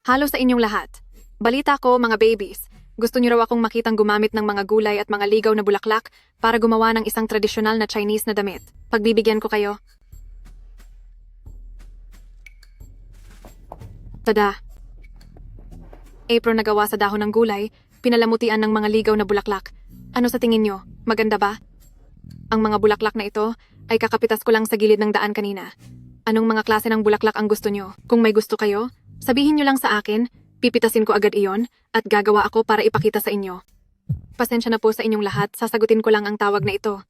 Halo sa inyong lahat. Balita ko, mga babies. Gusto niyo raw akong makitang gumamit ng mga gulay at mga ligaw na bulaklak para gumawa ng isang tradisyonal na Chinese na damit. Pagbibigyan ko kayo. Tada. Apron na gawa sa dahon ng gulay, pinalamutian ng mga ligaw na bulaklak. Ano sa tingin nyo? Maganda ba? Ang mga bulaklak na ito ay kakapitas ko lang sa gilid ng daan kanina. Anong mga klase ng bulaklak ang gusto nyo? Kung may gusto kayo, sabihin nyo lang sa akin, pipitasin ko agad iyon at gagawa ako para ipakita sa inyo. Pasensya na po sa inyong lahat, sasagutin ko lang ang tawag na ito.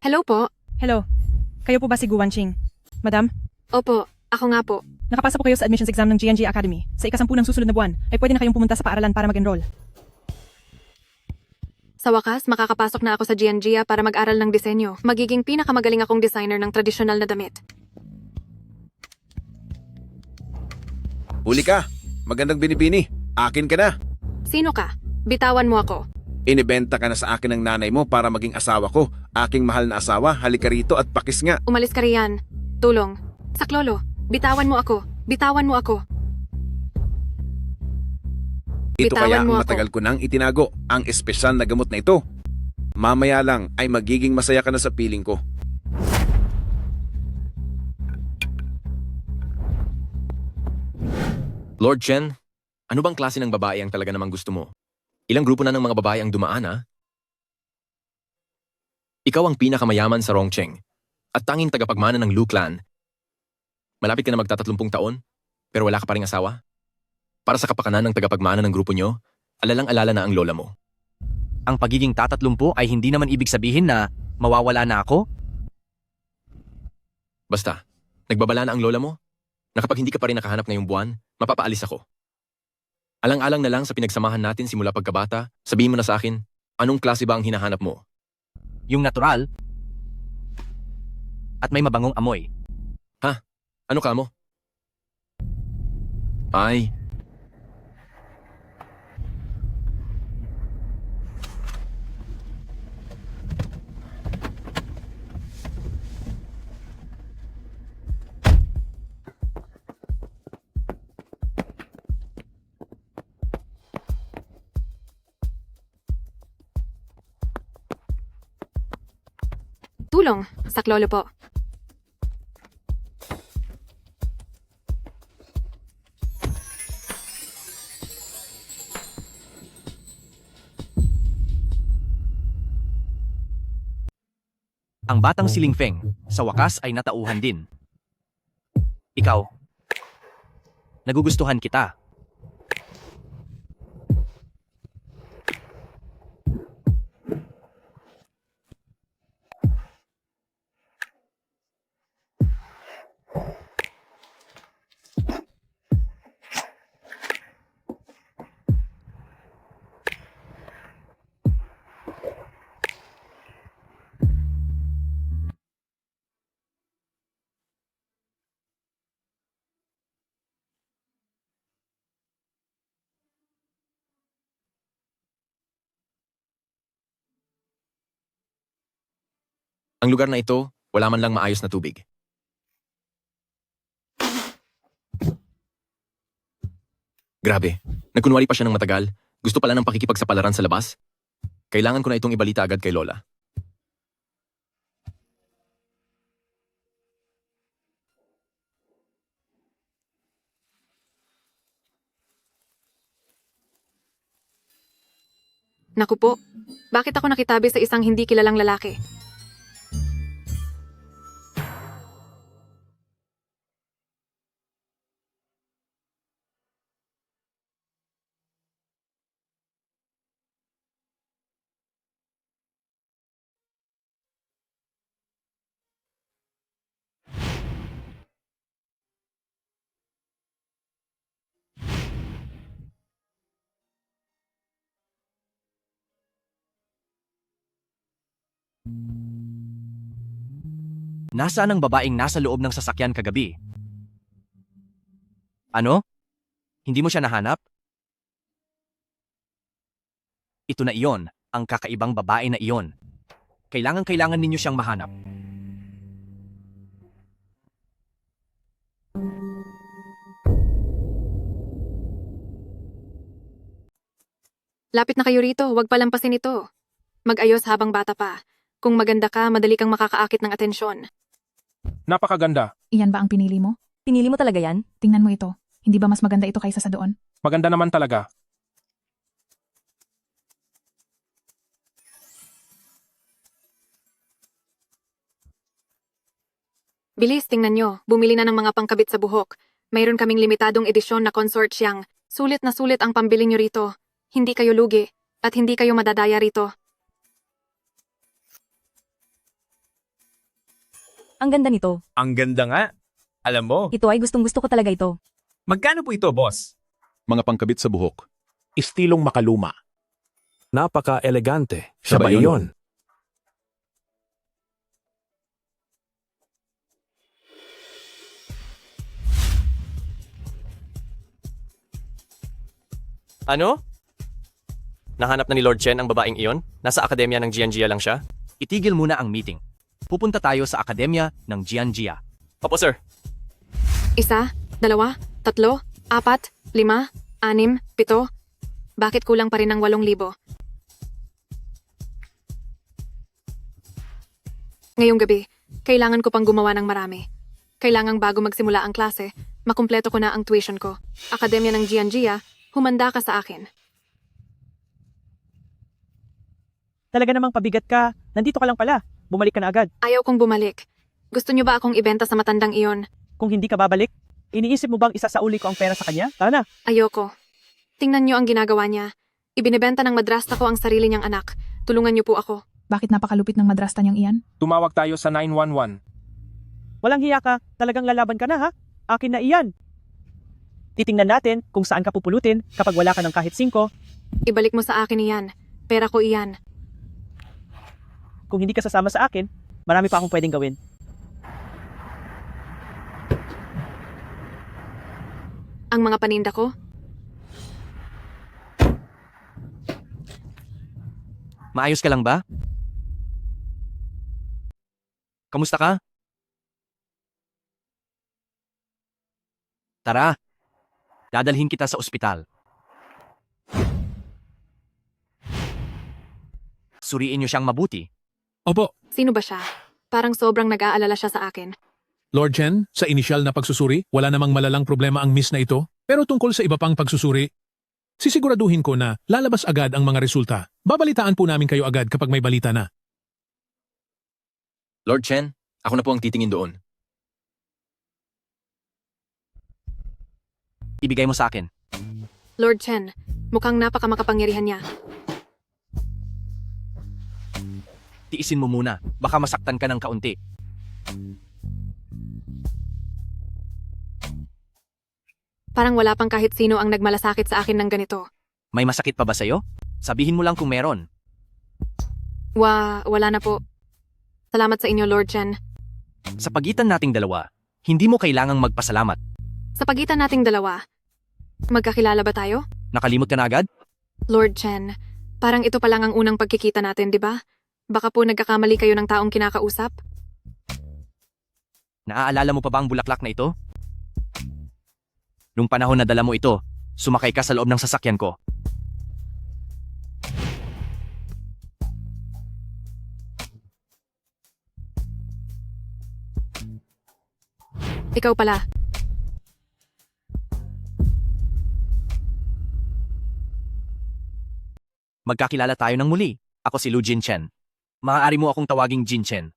Hello po. Hello. Kayo po ba si Gu Wanqing? Madam, Opo, ako nga po. nakapasa po kayo sa admissions exam ng GNG Academy. Sa ikasampu ng susunod na buwan, ay pwede na kayong pumunta sa paaralan para mag-enroll. Sa wakas, makakapasok na ako sa GNGA para mag-aral ng disenyo. Magiging pinakamagaling akong designer ng tradisyonal na damit. Huli ka! Magandang binibini. Akin ka na. Sino ka? Bitawan mo ako. Inibenta ka na sa akin ng nanay mo para maging asawa ko. Aking mahal na asawa, halika rito at pakis nga. Umalis ka riyan. Tulong. Saklolo, bitawan mo ako. Bitawan mo ako. Ito Bitawan kaya ang mo ako. matagal ko nang itinago, ang espesyal na gamot na ito. Mamaya lang ay magiging masaya ka na sa piling ko. Lord Chen, ano bang klase ng babae ang talaga namang gusto mo? Ilang grupo na ng mga babae ang dumaan, ha? Ikaw ang pinakamayaman sa Rongcheng at tanging tagapagmana ng Lu Clan. Malapit ka na magta-30 taon, pero wala ka pa ring asawa? Para sa kapakanan ng tagapagmana ng grupo nyo, alalang-alala na ang lola mo. Ang pagiging tatatlumpu ay hindi naman ibig sabihin na mawawala na ako. Basta, nagbabala na ang lola mo, na kapag hindi ka pa rin nakahanap ngayong buwan, mapapaalis ako. Alang-alang na lang sa pinagsamahan natin simula pagkabata, sabihin mo na sa akin, anong klase ba ang hinahanap mo? Yung natural at may mabangong amoy. Ano ka mo? Ay, Tulong. Saklolo po. Ang batang si Ling Feng, sa wakas ay natauhan din. Ikaw, nagugustuhan kita. ang lugar na ito, wala man lang maayos na tubig. Grabe, nagkunwari pa siya ng matagal. Gusto pala ng pakikipagsapalaran sa labas. Kailangan ko na itong ibalita agad kay Lola. Naku po. Bakit ako nakitabi sa isang hindi kilalang lalaki? Nasaan ang babaeng nasa loob ng sasakyan kagabi? Ano? Hindi mo siya nahanap? Ito na iyon, ang kakaibang babae na iyon. Kailangan ninyo siyang mahanap. Lapit na kayo rito, huwag palampasin ito. Mag-ayos habang bata pa. Kung maganda ka, madali kang makakaakit ng atensyon. Napakaganda. Iyan ba ang pinili mo? Pinili mo talaga yan? Tingnan mo ito. Hindi ba mas maganda ito kaysa sa doon? Maganda naman talaga. Bilis, tingnan nyo. Bumili na ng mga pangkabit sa buhok. Mayroon kaming limitadong edisyon na consortium. Sulit na sulit ang pambili nyo rito. Hindi kayo lugi. At hindi kayo madadaya rito. Ang ganda nito. Ang ganda nga. Alam mo, Ito ay gustong-gusto ko talaga ito. magkano po ito, boss? Mga pangkabit sa buhok. Istilong makaluma. Napaka-elegante. Siya ba yun? Ano? Nahanap na ni Lord Chen ang babaeng iyon? Nasa akademya ng Jianjia lang siya? Itigil muna ang meeting. Pupunta tayo sa akademya ng Jianjia. Opo, sir. 1, 2, 3, 4, 5, 6, 7. Bakit kulang pa rin ng 8,000? Ngayong gabi, kailangan ko pang gumawa ng marami. Kailangang bago magsimula ang klase, makumpleto ko na ang tuition ko. Akademya ng Jianjia, humanda ka sa akin. Talaga namang pabigat ka. Nandito ka lang pala. Bumalik ka na agad. Ayaw kong bumalik. Gusto niyo ba akong ibenta sa matandang iyon? Kung hindi ka babalik, iniisip mo bang isasauli ko ang pera sa kanya? Tara na. Ayoko. Tingnan niyo ang ginagawa niya. Ibinebenta ng madrasta ko ang sarili niyang anak. Tulungan niyo po ako. Bakit napakalupit ng madrasta niyang iyan? Tumawag tayo sa 911. Walang hiya ka. Talagang lalaban ka na ha? Akin na iyan. Titingnan natin kung saan ka pupulutin kapag wala ka ng kahit 5. Ibalik mo sa akin iyan. Pera ko iyan. Kung hindi ka sasama sa akin, marami pa akong pwedeng gawin. Ang mga paninda ko? Maayos ka lang ba? Kamusta ka? Tara. Dadalhin kita sa ospital. Suriin niyo siyang mabuti. Opo, Sino ba siya? Parang sobrang nag-aalala siya sa akin. Lord Chen, sa inisyal na pagsusuri, wala namang malalang problema ang miss na ito. Pero tungkol sa iba pang pagsusuri, sisiguraduhin ko na lalabas agad ang mga resulta. Babalitaan po namin kayo agad kapag may balita na. Lord Chen, ako na po ang titingin doon. Ibigay mo sa akin. Lord Chen, mukhang napakamakapangyarihan niya. Tiisin mo muna. Baka masaktan ka ng kaunti. Parang wala pang kahit sino ang nagmalasakit sa akin ng ganito. May masakit pa ba sa'yo? Sabihin mo lang kung meron. Wala na po. Salamat sa inyo, Lord Chen. Sa pagitan nating dalawa, hindi mo kailangang magpasalamat. Sa pagitan nating dalawa, magkakilala ba tayo? Nakalimot ka na agad? Lord Chen, parang ito pa lang ang unang pagkikita natin, di ba? Baka po nagkakamali kayo ng taong kinakausap? Naaalala mo pa ba ang bulaklak na ito? Nung panahon na dala mo ito, sumakay ka sa loob ng sasakyan ko. Ikaw pala. Magkakilala tayo ng muli. Ako si Lu Jinchen. Maaari mo akong tawaging Jinchen.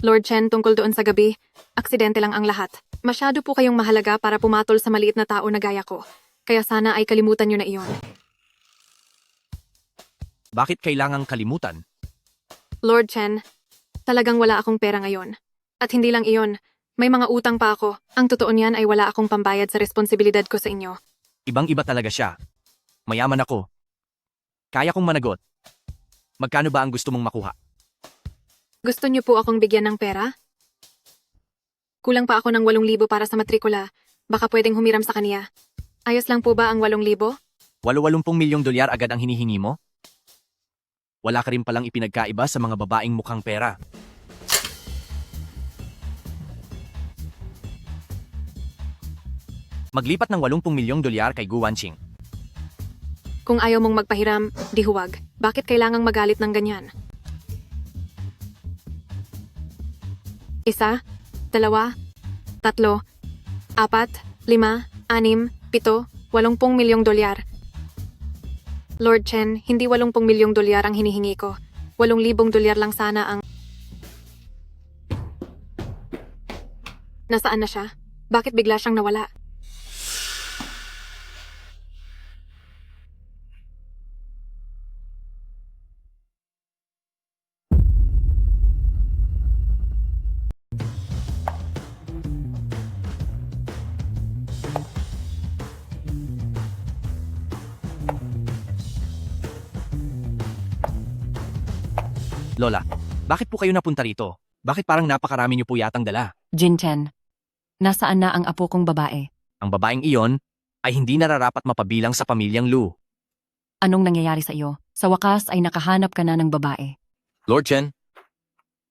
Lord Chen, tungkol doon sa gabi, aksidente lang ang lahat. Masyado po kayong mahalaga para pumatol sa maliit na tao na gaya ko. Kaya sana ay kalimutan nyo na iyon. Bakit kailangang kalimutan? Lord Chen, talagang wala akong pera ngayon. At hindi lang iyon, may mga utang pa ako. Ang totoo niyan ay wala akong pambayad sa responsibilidad ko sa inyo. Ibang-iba talaga siya. Mayaman ako. Kaya kong managot. Magkano ba ang gusto mong makuha? Gusto niyo po akong bigyan ng pera? Kulang pa ako ng 8,000 para sa matrikula. Baka pwedeng humiram sa kaniya. Ayos lang po ba ang 8,000? 80 milyong dolyar agad ang hinihingi mo? Wala ka rin palang ipinagkaiba sa mga babaeng mukhang pera. Maglipat ng 80 milyong dolyar kay Gu Wanqing. Kung ayaw mong magpahiram, di huwag. Bakit kailangang magalit ng ganyan? 1, 2, 3, 4, 5, 6, 7, 80 milyong dolyar. Lord Chen, hindi 80 milyong dolyar ang hinihingi ko. 8,000 dolyar lang sana ang... Nasaan na siya? Bakit bigla siyang nawala? Lola, bakit po kayo napunta rito? Bakit parang napakarami niyo po yatang dala? Jinchen, nasaan na ang apo kong babae? Ang babaeng iyon ay hindi nararapat mapabilang sa pamilyang Lu. Anong nangyayari sa iyo? Sa wakas ay nakahanap ka na ng babae. Lord Chen?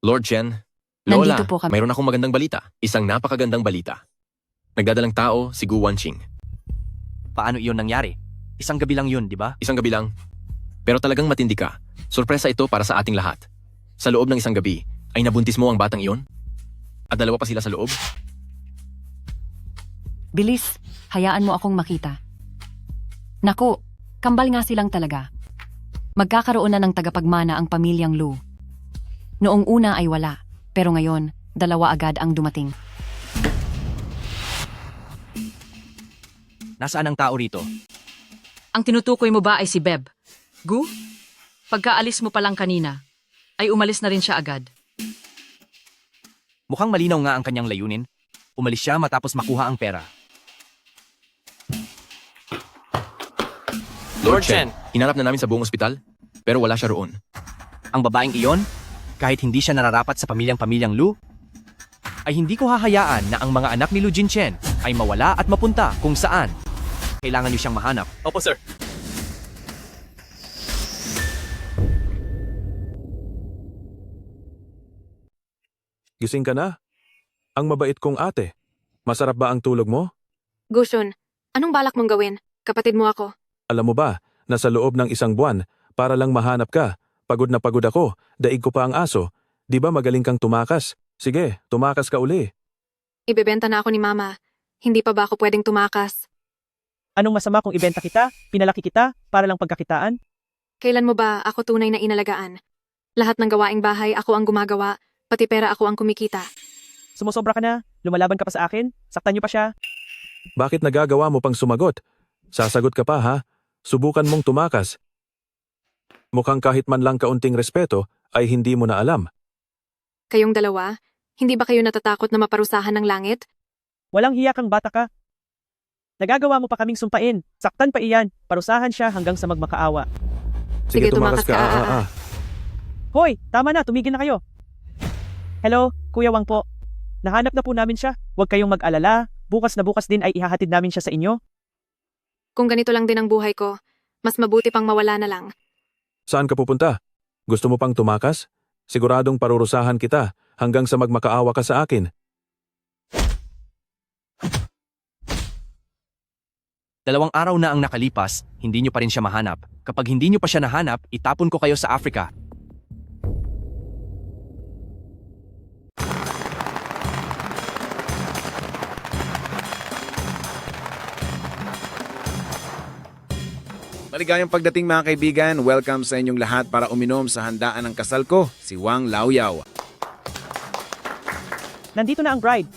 Lord Chen? Lola, Nandito po kami. mayroon akong magandang balita. Isang napakagandang balita. Nagdadalang tao si Gu Wanqing. Paano iyon nangyari? Isang gabi lang yun, di ba? Isang gabi lang. Pero talagang matindi ka. Sorpresa ito para sa ating lahat. Sa loob ng isang gabi, ay nabuntis mo ang batang iyon? At dalawa pa sila sa loob? Bilis, hayaan mo akong makita. Naku, kambal nga silang talaga. Magkakaroon na ng tagapagmana ang pamilyang Lu. Noong una ay wala, pero ngayon, 2 agad ang dumating. Nasaan ang tao rito? Ang tinutukoy mo ba ay si Beb? Gu? Pagkaalis mo pa lang kanina, ay umalis na rin siya agad. Mukhang malinaw nga ang kanyang layunin. Umalis siya matapos makuha ang pera. Lord Chen, Hinanap na namin sa buong ospital, pero wala siya roon. ang babaeng iyon, kahit hindi siya nararapat sa pamilyang Lu, ay hindi ko hahayaan na ang mga anak ni Lu Jinchen ay mawala at mapunta kung saan. Kailangan niyo siyang mahanap. Opo, sir. Gising ka na? Ang mabait kong ate. Masarap ba ang tulog mo? Gushun, anong balak mong gawin? Kapatid mo ako. Alam mo ba, nasa loob ng 1 buwan, para lang mahanap ka. Pagod na pagod ako, daig ko pa ang aso. Di ba magaling kang tumakas? Sige, tumakas ka uli. Ibebenta na ako ni Mama. Hindi pa ba ako pwedeng tumakas? Anong masama kung ibenta kita, pinalaki kita, para lang pagkakitaan? Kailan mo ba ako tunay na inalagaan? Lahat ng gawaing bahay ako ang gumagawa, pati pera ako ang kumikita. Sumusobra ka na, lumalaban ka pa sa akin, saktan niyo pa siya. Bakit nagagawa mo pang sumagot? Sasagot ka pa ha? Subukan mong tumakas. Mukhang kahit man lang kaunting respeto ay hindi mo na alam. Kayong dalawa, hindi ba kayo natatakot na maparusahan ng langit? Walang hiya kang bata ka. Nagagawa mo pa kaming sumpain, saktan pa iyan, parusahan siya hanggang sa magmakaawa. Sige, tumakas ka, Hoy, tama na, tumigil na kayo. Hello, Kuya Wang po. Nahanap na po namin siya, huwag kayong mag-alala, bukas na bukas din ay ihahatid namin siya sa inyo. Kung ganito lang din ang buhay ko, mas mabuti pang mawala na lang. Saan ka pupunta? Gusto mo pang tumakas? Siguradong parurusahan kita hanggang sa magmakaawa ka sa akin. 2 araw na ang nakalipas, hindi nyo pa rin siya mahanap. Kapag hindi nyo pa siya nahanap, itapon ko kayo sa Africa. Maligayang pagdating mga kaibigan. Welcome sa inyong lahat para uminom sa handaan ng kasal ko, si Wang Laoyao. Nandito na ang bride.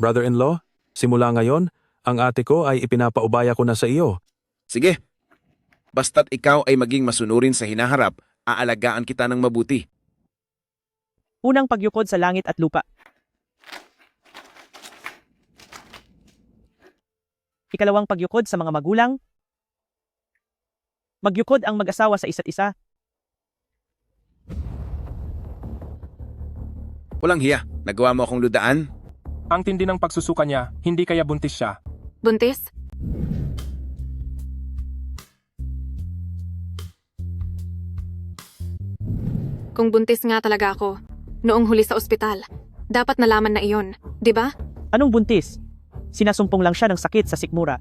Brother-in-law, simula ngayon, ang ate ko ay ipinapaubaya ko na sa iyo. Sige, basta't ikaw ay maging masunurin sa hinaharap, aalagaan kita ng mabuti. Unang pagyukod sa langit at lupa. Ikalawang pagyukod sa mga magulang. Magyukod ang mag-asawa sa isa't isa. Walang hiya, nagawa mo akong ludaan. Ang tindi ng pagsusuka niya, hindi kaya buntis siya. Buntis? Kung buntis nga talaga ako, noong huli sa ospital, dapat nalaman na iyon, di ba? Anong buntis? Sinasumpong lang siya ng sakit sa sikmura.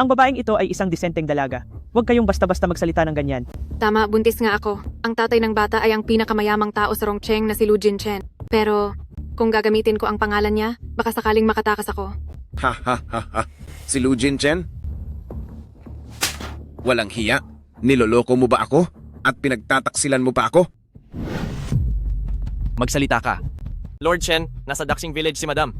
Ang babaeng ito ay isang disenteng dalaga. Huwag kayong basta-basta magsalita ng ganyan. Tama, buntis nga ako. Ang tatay ng bata ay ang pinakamayamang tao sa Rongcheng na si Lu Jinchen. Pero, kung gagamitin ko ang pangalan niya, baka sakaling makatakas ako. Ha ha ha ha. Si Lu Jinchen? Walang hiya. Niloloko mo ba ako? At pinagtataksilan mo pa ako? Magsalita ka. Lord Chen, nasa Daxing Village si Madam.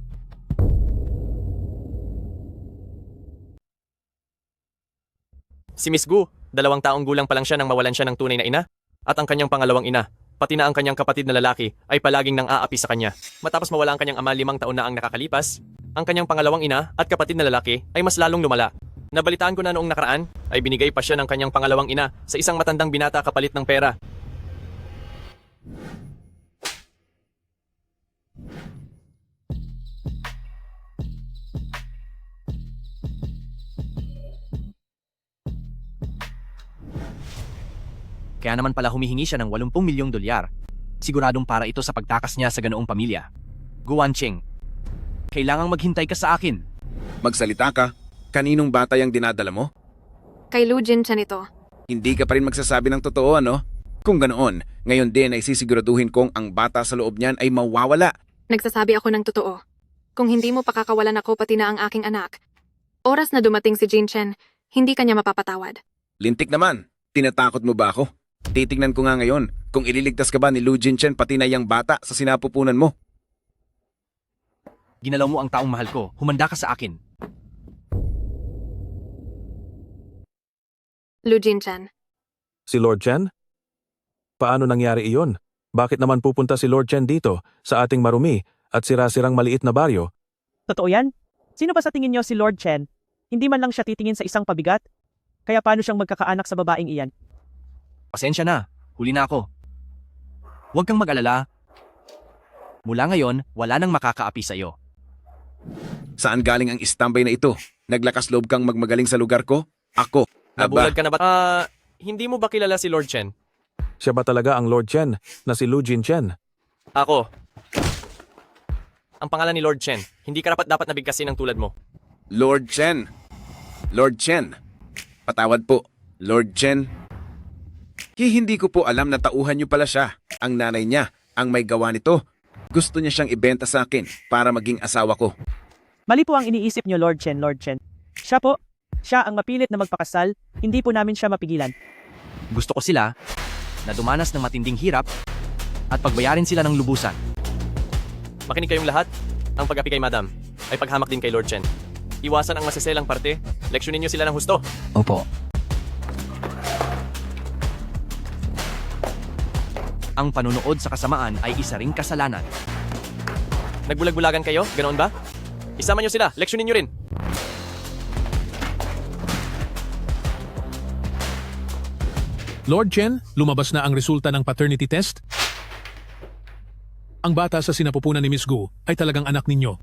Si Miss Gu, 2 taong gulang pa lang siya nang mawalan siya ng tunay na ina. At ang kanyang pangalawang ina, pati na ang kanyang kapatid na lalaki, ay palaging nang aapi sa kanya. Matapos mawala ang kanyang ama 5 taon na ang nakakalipas, ang kanyang pangalawang ina at kapatid na lalaki ay mas lalong lumala. Nabalitaan ko na noong nakaraan, ay binigay pa siya ng kanyang pangalawang ina sa isang matandang binata kapalit ng pera. Kaya naman pala humihingi siya ng 80 milyong dolyar. Siguradong para ito sa pagtakas niya sa ganoong pamilya. Guancheng, kailangang maghintay ka sa akin. Magsalita ka. Kaninong bata yung dinadala mo? Kay Lu Jinchen ito. Hindi ka pa rin magsasabi ng totoo, ano? Kung ganoon, ngayon din ay sisiguraduhin kong ang bata sa loob niyan ay mawawala. Nagsasabi ako ng totoo. Kung hindi mo pakakawalan ako pati na ang aking anak, oras na dumating si Jinchen, hindi kanya mapapatawad. Lintik naman. Tinatakot mo ba ako? Titignan ko nga ngayon kung ililigtas ka ba ni Lu Jinchen pati na yang bata sa sinapupunan mo. Ginalaw mo ang taong mahal ko. Humanda ka sa akin. Lu Jinchen. Si Lord Chen? Paano nangyari iyon? Bakit naman pupunta si Lord Chen dito, sa ating marumi at sira-sirang maliit na baryo? Totoo yan? Sino ba sa tingin niyo si Lord Chen? Hindi man lang siya titingin sa isang pabigat? Kaya paano siyang magkakaanak sa babaeng iyan? Pasensya na. Huli na ako. Huwag kang mag-alala. Mula ngayon, wala nang makakaapi sa iyo. Saan galing ang istambay na ito? Naglakas loob kang magmagaling sa lugar ko? Ako. Nabulag ka na ba? Hindi mo ba kilala si Lord Chen? Siya ba talaga ang Lord Chen na si Lu Jinchen? Ako. Ang pangalan ni Lord Chen. Hindi ka dapat nabigkasin ng tulad mo. Lord Chen. Lord Chen. Patawad po. Lord Chen. Hindi ko po alam na tauhan niyo pala siya. Ang nanay niya, ang may gawa nito. Gusto niya siyang ibenta sa akin para maging asawa ko. Mali po ang iniisip niyo, Lord Chen, Lord Chen. Siya po, siya ang mapilit na magpakasal, hindi po namin siya mapigilan. Gusto ko sila na dumanas ng matinding hirap at pagbayarin sila ng lubusan. Makinig kayong lahat. Ang pag-api kay Madam ay paghamak din kay Lord Chen. Iwasan ang masiselang parte. Leksyonin niyo sila ng husto. Opo. Ang panunood sa kasamaan ay isa ring kasalanan. Nagbulag-bulagan kayo? Ganoon ba? Isama niyo sila. Leksyonin niyo rin. Lord Chen, lumabas na ang resulta ng paternity test? Ang bata sa sinapupunan ni Miss Gu ay talagang anak ninyo.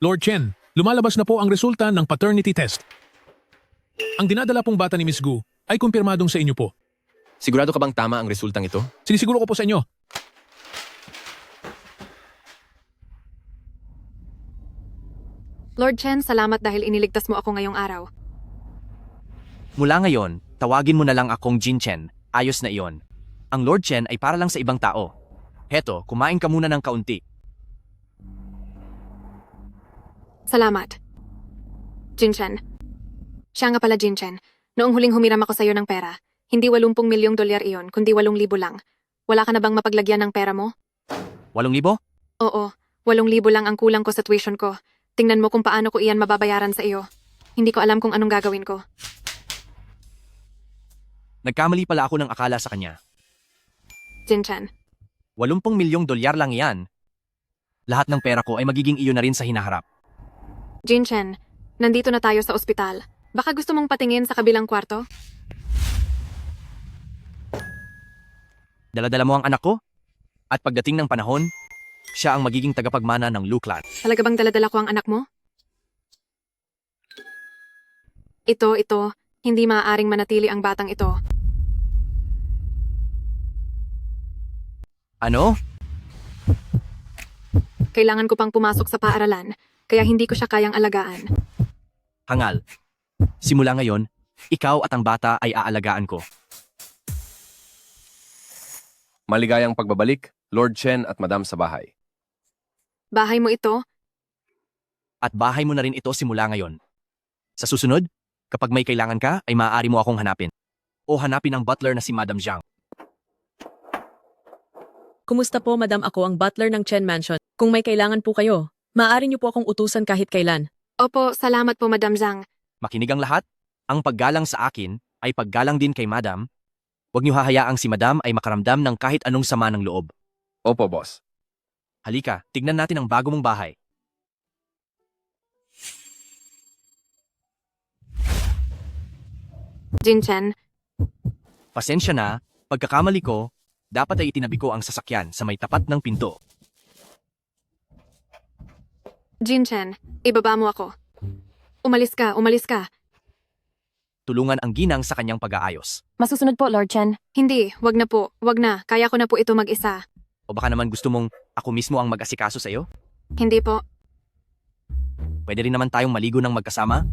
Lord Chen, lumalabas na po ang resulta ng paternity test. Ang dinadala pong bata ni Miss Gu ay kumpirmadong sa inyo po. Sigurado ka bang tama ang resultang ito? Sinisiguro ko po sa inyo. Lord Chen, salamat dahil iniligtas mo ako ngayong araw. Mula ngayon, tawagin mo na lang akong Jin Chen. Ayos na iyon. Ang Lord Chen ay para lang sa ibang tao. Heto, kumain ka muna ng kaunti. Salamat. Jinchen. Siya nga pala, Jinchen. Noong huling humiram ako sa'yo ng pera, hindi 80 milyong dolyar iyon, kundi 8,000 lang. Wala ka na bang mapaglagyan ng pera mo? 8,000? Oo, 8,000 lang ang kulang ko sa tuition ko. Tingnan mo kung paano ko iyan mababayaran sa iyo. Hindi ko alam kung anong gagawin ko. Nagkamali pala ako ng akala sa kanya. Jinchen. 80 milyong dolyar lang yan. Lahat ng pera ko ay magiging iyo na rin sa hinaharap. Jinchen, nandito na tayo sa ospital. Baka gusto mong patingin sa kabilang kwarto? Dala-dala mo ang anak ko? At pagdating ng panahon, siya ang magiging tagapagmana ng Lu Clan. Talaga bang daladala ko ang anak mo? Ito, hindi maaaring manatili ang batang ito. Ano? Kailangan ko pang pumasok sa paaralan, kaya hindi ko siya kayang alagaan. Hangal. Simula ngayon, ikaw at ang bata ay aalagaan ko. Maligayang pagbabalik, Lord Chen at Madam sa bahay. Bahay mo ito? At bahay mo na rin ito simula ngayon. Sa susunod, kapag may kailangan ka, ay maaari mo akong hanapin. O hanapin ang butler na si Madam Zhang. Kumusta po, Madam? Ako ang butler ng Chen Mansion. Kung may kailangan po kayo, maaari niyo po akong utusan kahit kailan. Opo, salamat po Madam Zhang. Makinig ang lahat. Ang paggalang sa akin ay paggalang din kay Madam. Huwag niyo hahayaang si Madam ay makaramdam ng kahit anong sama ng loob. Opo, boss. Halika, tignan natin ang bago mong bahay. Jinchen, Pasensya na, pagkakamali ko, dapat ay itinabi ko ang sasakyan sa may tapat ng pinto. Jinchen, ibaba mo ako. Umalis ka, umalis ka. Tulungan ang ginang sa kanyang pag-aayos. Masusunod po, Lord Chen. Hindi, wag na po, wag na. Kaya ko na po ito mag-isa. O baka naman gusto mong ako mismo ang mag-asikaso sa iyo? Hindi po. Pwede rin naman tayong maligo ng magkasama?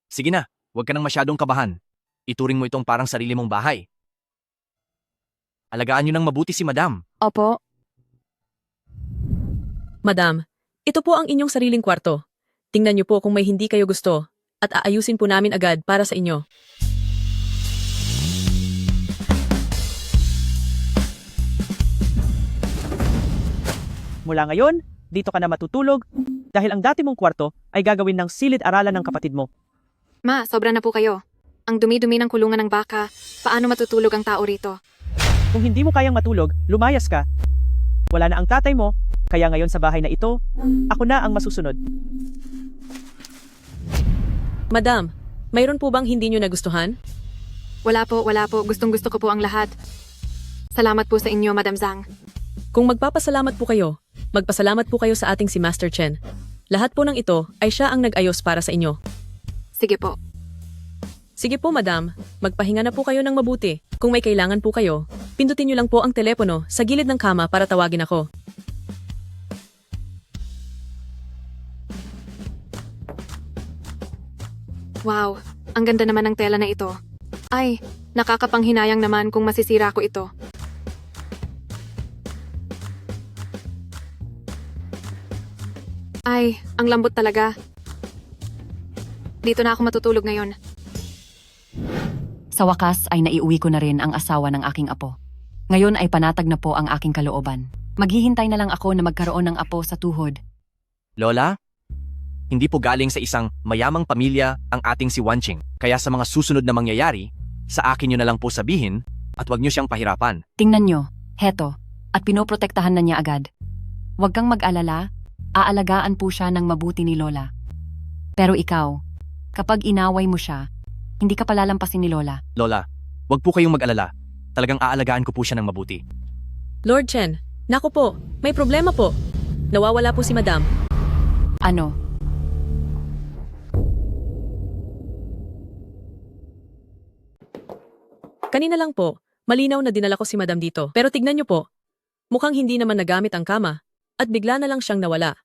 Sige na, huwag ka nang masyadong kabahan. Ituring mo itong parang sarili mong bahay. Alagaan niyo ng mabuti si Madam. Opo. Madam, ito po ang inyong sariling kwarto. Tingnan niyo po kung may hindi kayo gusto at aayusin po namin agad para sa inyo. Mula ngayon, dito ka na matutulog dahil ang dati mong kwarto ay gagawin ng silid-aralan ng kapatid mo. Ma, sobra na po kayo. Ang dumi-dumi ng kulungan ng baka. Paano matutulog ang tao rito? Kung hindi mo kayang matulog, lumayas ka. Wala na ang tatay mo, kaya ngayon sa bahay na ito, ako na ang masusunod. Madam, mayroon po bang hindi niyo nagustuhan? Wala po, wala po. Gustong-gusto ko po ang lahat. Salamat po sa inyo, Madam Zhang. Kung magpapasalamat po kayo, magpasalamat po kayo sa ating si Master Chen. Lahat po ng ito ay siya ang nag-ayos para sa inyo. Sige po. Sige po, Madam. Magpahinga na po kayo ng mabuti. Kung may kailangan po kayo, pindutin niyo lang po ang telepono sa gilid ng kama para tawagin ako. Wow, ang ganda naman ng tela na ito. Ay, nakakapanghinayang naman kung masisira ko ito. Ay, ang lambot talaga. Dito na ako matutulog ngayon. Sa wakas ay naiuwi ko na rin ang asawa ng aking apo. Ngayon ay panatag na po ang aking kalooban. Maghihintay na lang ako na magkaroon ng apo sa tuhod. Lola, hindi po galing sa isang mayamang pamilya ang ating si Wanqing. Kaya sa mga susunod na mangyayari, sa akin nyo na lang po sabihin at wag nyo siyang pahirapan. Tingnan nyo, heto, at pinoprotektahan na niya agad. Huwag kang mag-alala, aalagaan po siya ng mabuti ni Lola. Pero ikaw, kapag inaway mo siya, hindi ka palalampasin ni Lola. Lola, wag po kayong mag-alala. Talagang aalagaan ko po siya ng mabuti. Lord Chen, naku po, may problema po. Nawawala po si Madam. Ano? Kanina lang po, malinaw na dinala ko si Madam dito. Pero tignan niyo po, mukhang hindi naman nagamit ang kama at bigla na lang siyang nawala.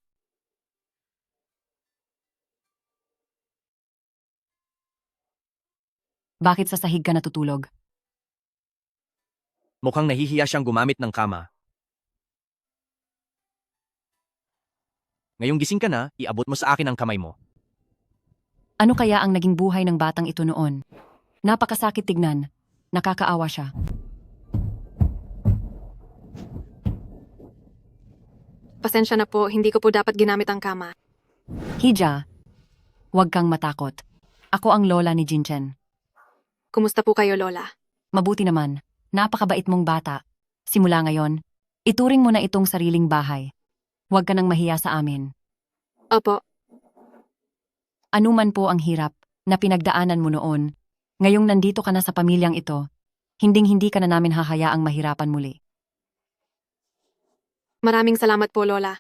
Bakit sa sahig ka natutulog? Mukhang nahihiya siyang gumamit ng kama. Ngayong gising ka na, iabot mo sa akin ang kamay mo. Ano kaya ang naging buhay ng batang ito noon? Napakasakit tignan. Nakakaawa siya. Pasensya na po, hindi ko po dapat ginamit ang kama. Hija, huwag kang matakot. Ako ang lola ni Jinchen. Kumusta po kayo, Lola? Mabuti naman. Napakabait mong bata. Simula ngayon, ituring mo na itong sariling bahay. Huwag ka nang mahiya sa amin. Opo, Anuman po ang hirap na pinagdaanan mo noon, ngayong nandito ka na sa pamilyang ito, hinding-hindi ka na namin hahayaang mahirapan muli. maraming salamat po, Lola.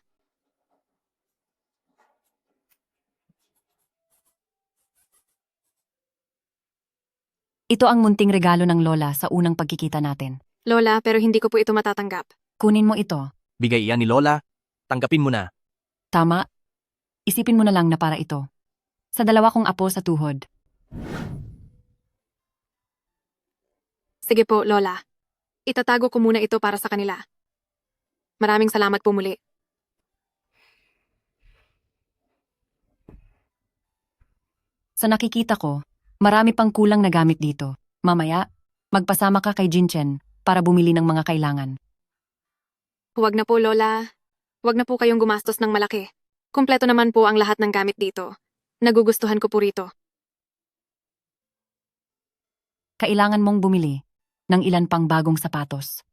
Ito ang munting regalo ng Lola sa unang pagkikita natin. Lola, pero hindi ko po ito matatanggap. Kunin mo ito. Bigay iyan ni Lola. Tanggapin mo na. Tama? Isipin mo na lang na para ito. Sa dalawa kong apo sa tuhod. Sige po, Lola. Itatago ko muna ito para sa kanila. Maraming salamat po muli. Sa nakikita ko, marami pang kulang na gamit dito. Mamaya, magpasama ka kay Jinchen para bumili ng mga kailangan. Huwag na po, Lola. Huwag na po kayong gumastos ng malaki. Kumpleto naman po ang lahat ng gamit dito. Nagugustuhan ko po rito. Kailangan mong bumili ng ilan pang bagong sapatos.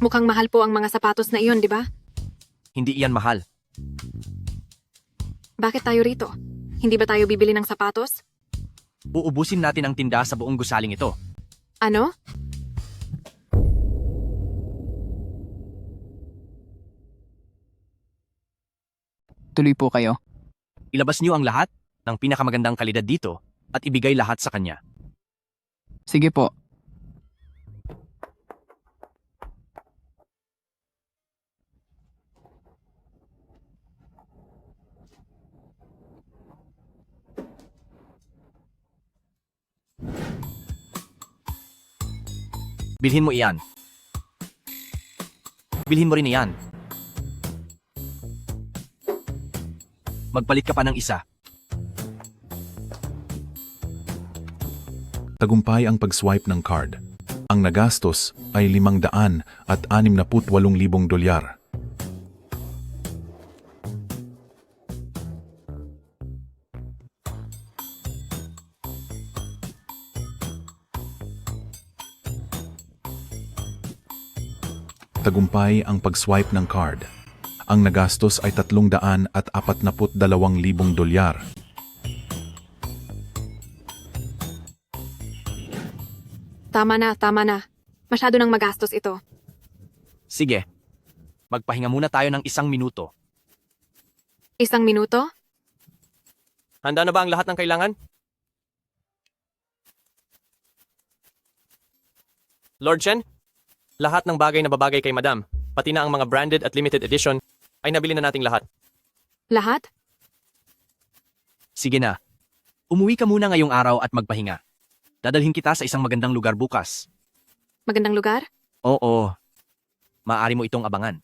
Mukhang mahal po ang mga sapatos na iyon, di ba? Hindi iyan mahal. Bakit tayo rito? Hindi ba tayo bibili ng sapatos? Uubusin natin ang tinda sa buong gusaling ito. Ano? Tuloy po kayo. Ilabas niyo ang lahat ng pinakamagandang kalidad dito at ibigay lahat sa kanya. Sige po. Bilhin mo iyan. Bilhin mo rin iyan. Magpalit ka pa ng isa. Tagumpay ang pag-swipe ng card. Ang nagastos ay 568,000 dolyar. Tagumpay ang pag-swipe ng card. Ang nagastos ay 342,000 dolyar. Tama na, tama na. Masyado nang magastos ito. Sige. Magpahinga muna tayo ng 1 minuto. 1 minuto? Handa na ba ang lahat ng kailangan? Lord Chen, lahat ng bagay na babagay kay Madam, pati na ang mga branded at limited edition, ay nabili na nating lahat. Lahat? Sige na. Umuwi ka muna ngayong araw at magpahinga. Dadalhin kita sa isang magandang lugar bukas. Magandang lugar? Oo. Maaari mo itong abangan.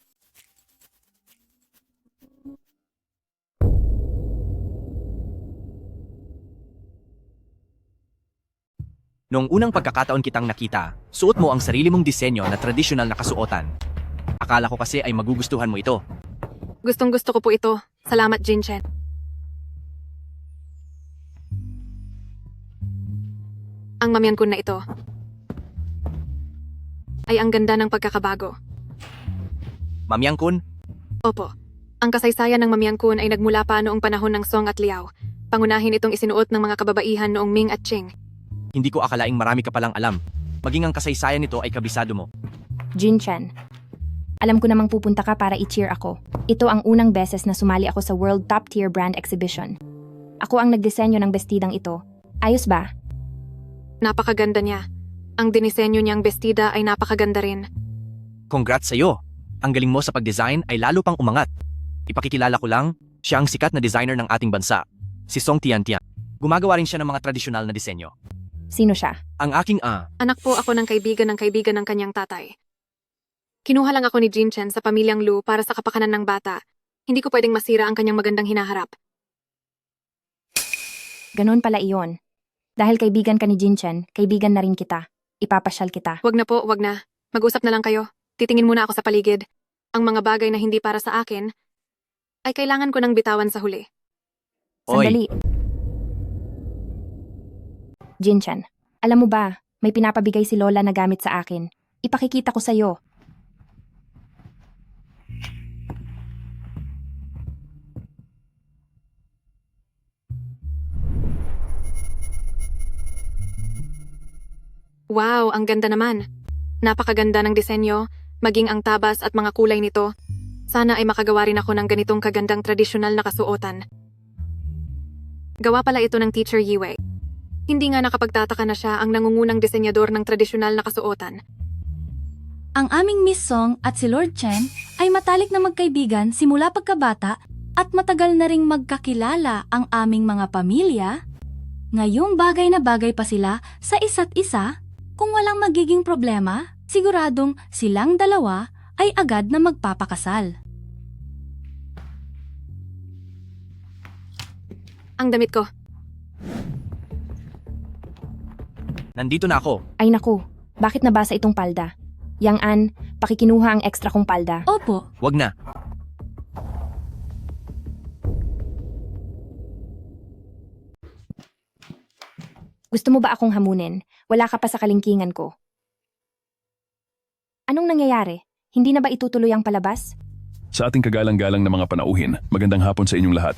Noong unang pagkakataon kitang nakita, suot mo ang sarili mong disenyo na tradisyonal na kasuotan. Akala ko kasi ay magugustuhan mo ito. Gustong-gusto ko po ito. Salamat, Jinchen. Ang Mamyankun na ito ay ang ganda ng pagkakabago. Mamyankun, Opo. Ang kasaysayan ng Mamyankun ay nagmula pa noong panahon ng Song at Liao. Pangunahin itong isinuot ng mga kababaihan noong Ming at Qing. hindi ko akalaing marami ka palang alam. Maging ang kasaysayan nito ay kabisado mo. Jinchen, alam ko namang pupunta ka para i-cheer ako. Ito ang unang beses na sumali ako sa World Top Tier Brand Exhibition. Ako ang nagdisenyo ng bestidang ito. Ayos ba? Napakaganda niya. Ang dinisenyo niyang bestida ay napakaganda rin. Congrats sa'yo! Ang galing mo sa pag-design ay lalo pang umangat. Ipakikilala ko lang, siya ang sikat na designer ng ating bansa, si Song Tiantian. Gumagawa rin siya ng mga tradisyonal na disenyo. Sino siya? Ang aking Anak po ako ng kaibigan ng kanyang tatay. Kinuha lang ako ni Jinchen sa pamilyang Lu para sa kapakanan ng bata. Hindi ko pwedeng masira ang kanyang magandang hinaharap. Ganon pala iyon. Dahil kaibigan ka ni Jinchen, kaibigan na rin kita. Ipapasyal kita. Wag na po, wag na. Mag-usap na lang kayo. Titingin muna ako sa paligid. Ang mga bagay na hindi para sa akin ay kailangan ko ng bitawan sa huli. Sandali. Jinchen, alam mo ba, may pinapabigay si Lola na gamit sa akin. Ipakikita ko sa'yo. Wow, ang ganda naman. Napakaganda ng disenyo, maging ang tabas at mga kulay nito. Sana ay makagawa rin ako ng ganitong kagandang tradisyonal na kasuotan. Gawa pala ito ng Teacher Yiwei. Hindi nga nakapagtataka na siya ang nangungunang disenyador ng tradisyonal na kasuotan. Ang aming Miss Song at si Lord Chen ay matalik na magkaibigan simula pagkabata at matagal na ring magkakilala ang aming mga pamilya. Ngayong bagay na bagay pa sila sa isa't isa, kung walang magiging problema, siguradong silang dalawa ay agad na magpapakasal. Ang damit ko. Nandito na ako. Ay naku, bakit nabasa itong palda? Yang An, pakikinuha ang extra kong palda. Opo, Wag na. Gusto mo ba akong hamunin? Wala ka pa sa kalingkingan ko. Anong nangyayari? Hindi na ba itutuloy ang palabas? Sa ating kagalang-galang na mga panauhin, magandang hapon sa inyong lahat.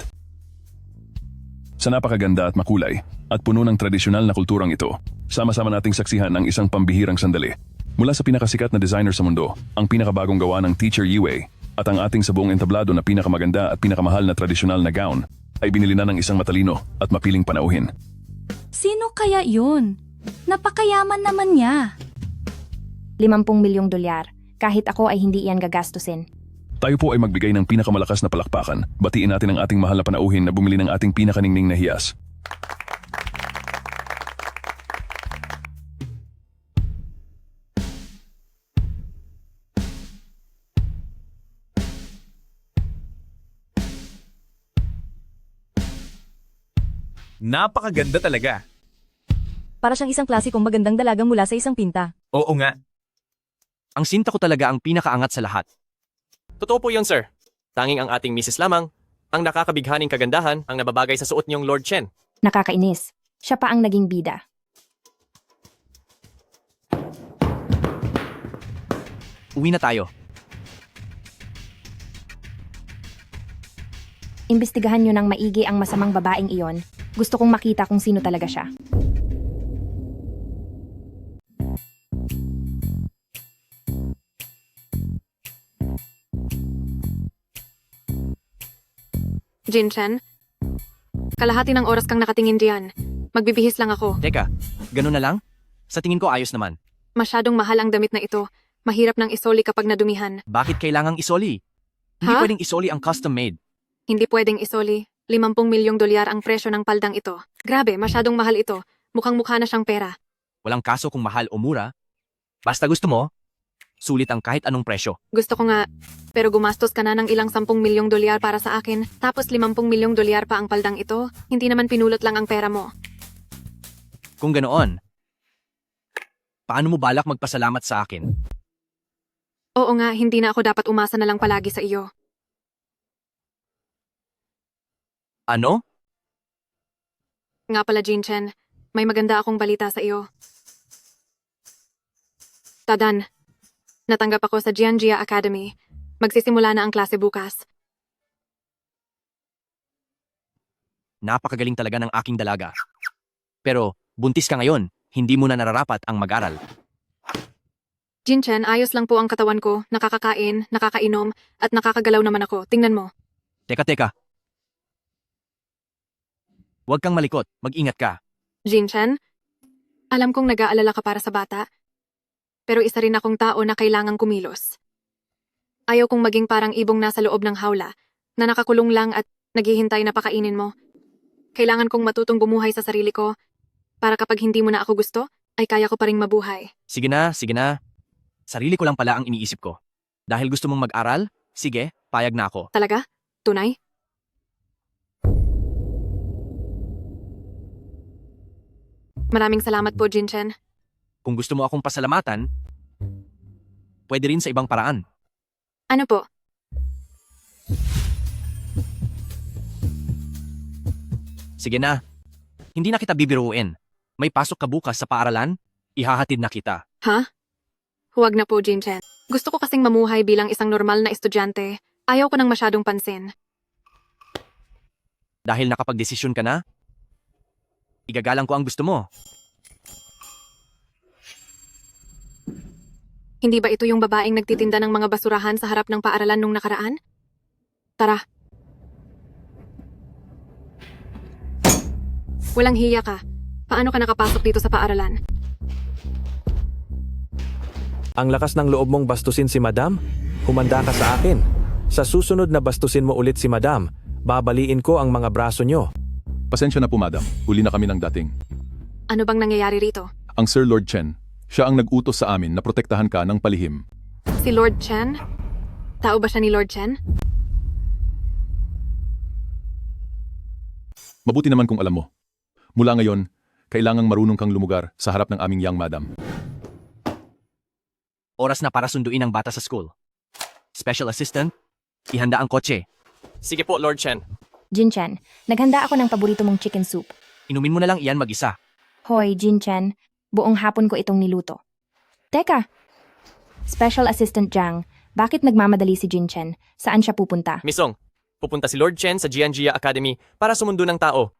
Sa napakaganda at makulay, at puno ng tradisyonal na kulturang ito, sama-sama nating saksihan ang isang pambihirang sandali. Mula sa pinakasikat na designer sa mundo, ang pinakabagong gawa ng Teacher Yiwei, at ang ating sa buong entablado na pinakamaganda at pinakamahal na tradisyonal na gown, ay binili na ng isang matalino at mapiling panauhin. sino kaya yun? Napakayaman naman niya. 50 milyong dolyar. Kahit ako ay hindi iyan gagastusin. Tayo po ay magbigay ng pinakamalakas na palakpakan. Batiin natin ang ating mahal na panauhin na bumili ng ating pinakaningning na hiyas. Napakaganda talaga. Para siyang isang klasikong magandang dalagang mula sa isang pinta. Oo nga. Ang sinta ko talaga ang pinakaangat sa lahat. Totoo po yun, sir. Tanging ang ating Mrs. lamang, ang nakakabighaning kagandahan ang nababagay sa suot niyong Lord Chen. Nakakainis. Siya pa ang naging bida. Uwi na tayo. Imbestigahan nyo ng maigi ang masamang babaeng iyon. Gusto kong makita kung sino talaga siya. Jinchen, kalahati ng oras kang nakatingin diyan. Magbibihis lang ako. Teka, ganun na lang? Sa tingin ko ayos naman. Masyadong mahal ang damit na ito. Mahirap nang isoli kapag nadumihan. Bakit kailangang isoli? Hindi Ha? pwedeng isoli ang custom made. Hindi pwedeng isoli. 50 milyong dolyar ang presyo ng paldang ito. Grabe, masyadong mahal ito. Mukhang-mukha na siyang pera. Walang kaso kung mahal o mura. Basta gusto mo, sulit ang kahit anong presyo. Gusto ko nga, pero gumastos ka na ng ilang 10 milyong dolyar para sa akin, tapos 50 milyong dolyar pa ang paldang ito. Hindi naman pinulot lang ang pera mo. Kung ganoon, paano mo balak magpasalamat sa akin? Oo nga, hindi na ako dapat umasa na lang palagi sa iyo. Ano? Nga pala, Jinchen, may maganda akong balita sa iyo. Tadan, natanggap ako sa Jianjia Academy. Magsisimula na ang klase bukas. Napakagaling talaga ng aking dalaga. Pero, buntis ka ngayon, hindi mo na nararapat ang mag-aral. Jinchen, ayos lang po ang katawan ko, nakakakain, nakakainom, at nakakagalaw naman ako. Tingnan mo. Teka. Huwag kang malikot, mag-ingat ka. Jinchen, alam kong nag-aalala ka para sa bata, pero isa rin akong tao na kailangang kumilos. Ayaw kong maging parang ibong nasa loob ng hawla, na nakakulong lang at naghihintay na pakainin mo. Kailangan kong matutong bumuhay sa sarili ko, para kapag hindi mo na ako gusto, ay kaya ko pa ring mabuhay. Sige na. Sarili ko lang pala ang iniisip ko. Dahil gusto mong mag-aral, sige, payag na ako. Talaga? Tunay? Maraming salamat po, Jinchen. Kung gusto mo akong pasalamatan, pwede rin sa ibang paraan. Ano po? Sige na. Hindi na kita bibiruin. May pasok ka bukas sa paaralan, ihahatid na kita. Ha? Huwag na po, Jinchen. Gusto ko kasing mamuhay bilang isang normal na estudyante. Ayaw ko nang masyadong pansin. Dahil nakapagdesisyon ka na, igagalang ko ang gusto mo. Hindi ba ito yung babaeng nagtitinda ng mga basurahan sa harap ng paaralan nung nakaraan? Tara. Walang hiya ka. Paano ka nakapasok dito sa paaralan? Ang lakas ng loob mong bastusin si Madam? Humanda ka sa akin. Sa susunod na bastusin mo ulit si Madam, babaliin ko ang mga braso nyo. Pasensya na po, madam. Huli na kami ng dating. Ano bang nangyayari rito? Ang Sir Lord Chen, siya ang nag-utos sa amin na protektahan ka ng palihim. Si Lord Chen? Tao ba siya ni Lord Chen? Mabuti naman kung alam mo. Mula ngayon, kailangang marunong kang lumugar sa harap ng aming young madam. Oras na para sunduin ang bata sa school. Special assistant, ihanda ang kotse. Sige po, Lord Chen. Jinchen, naghanda ako ng paborito mong chicken soup. Inumin mo na lang iyan mag-isa. Hoy, Jinchen, buong hapon ko itong niluto. Teka! Special Assistant Jang, bakit nagmamadali si Jinchen? Saan siya pupunta? Misong, pupunta si Lord Chen sa Jianjia Academy para sumundo ng tao.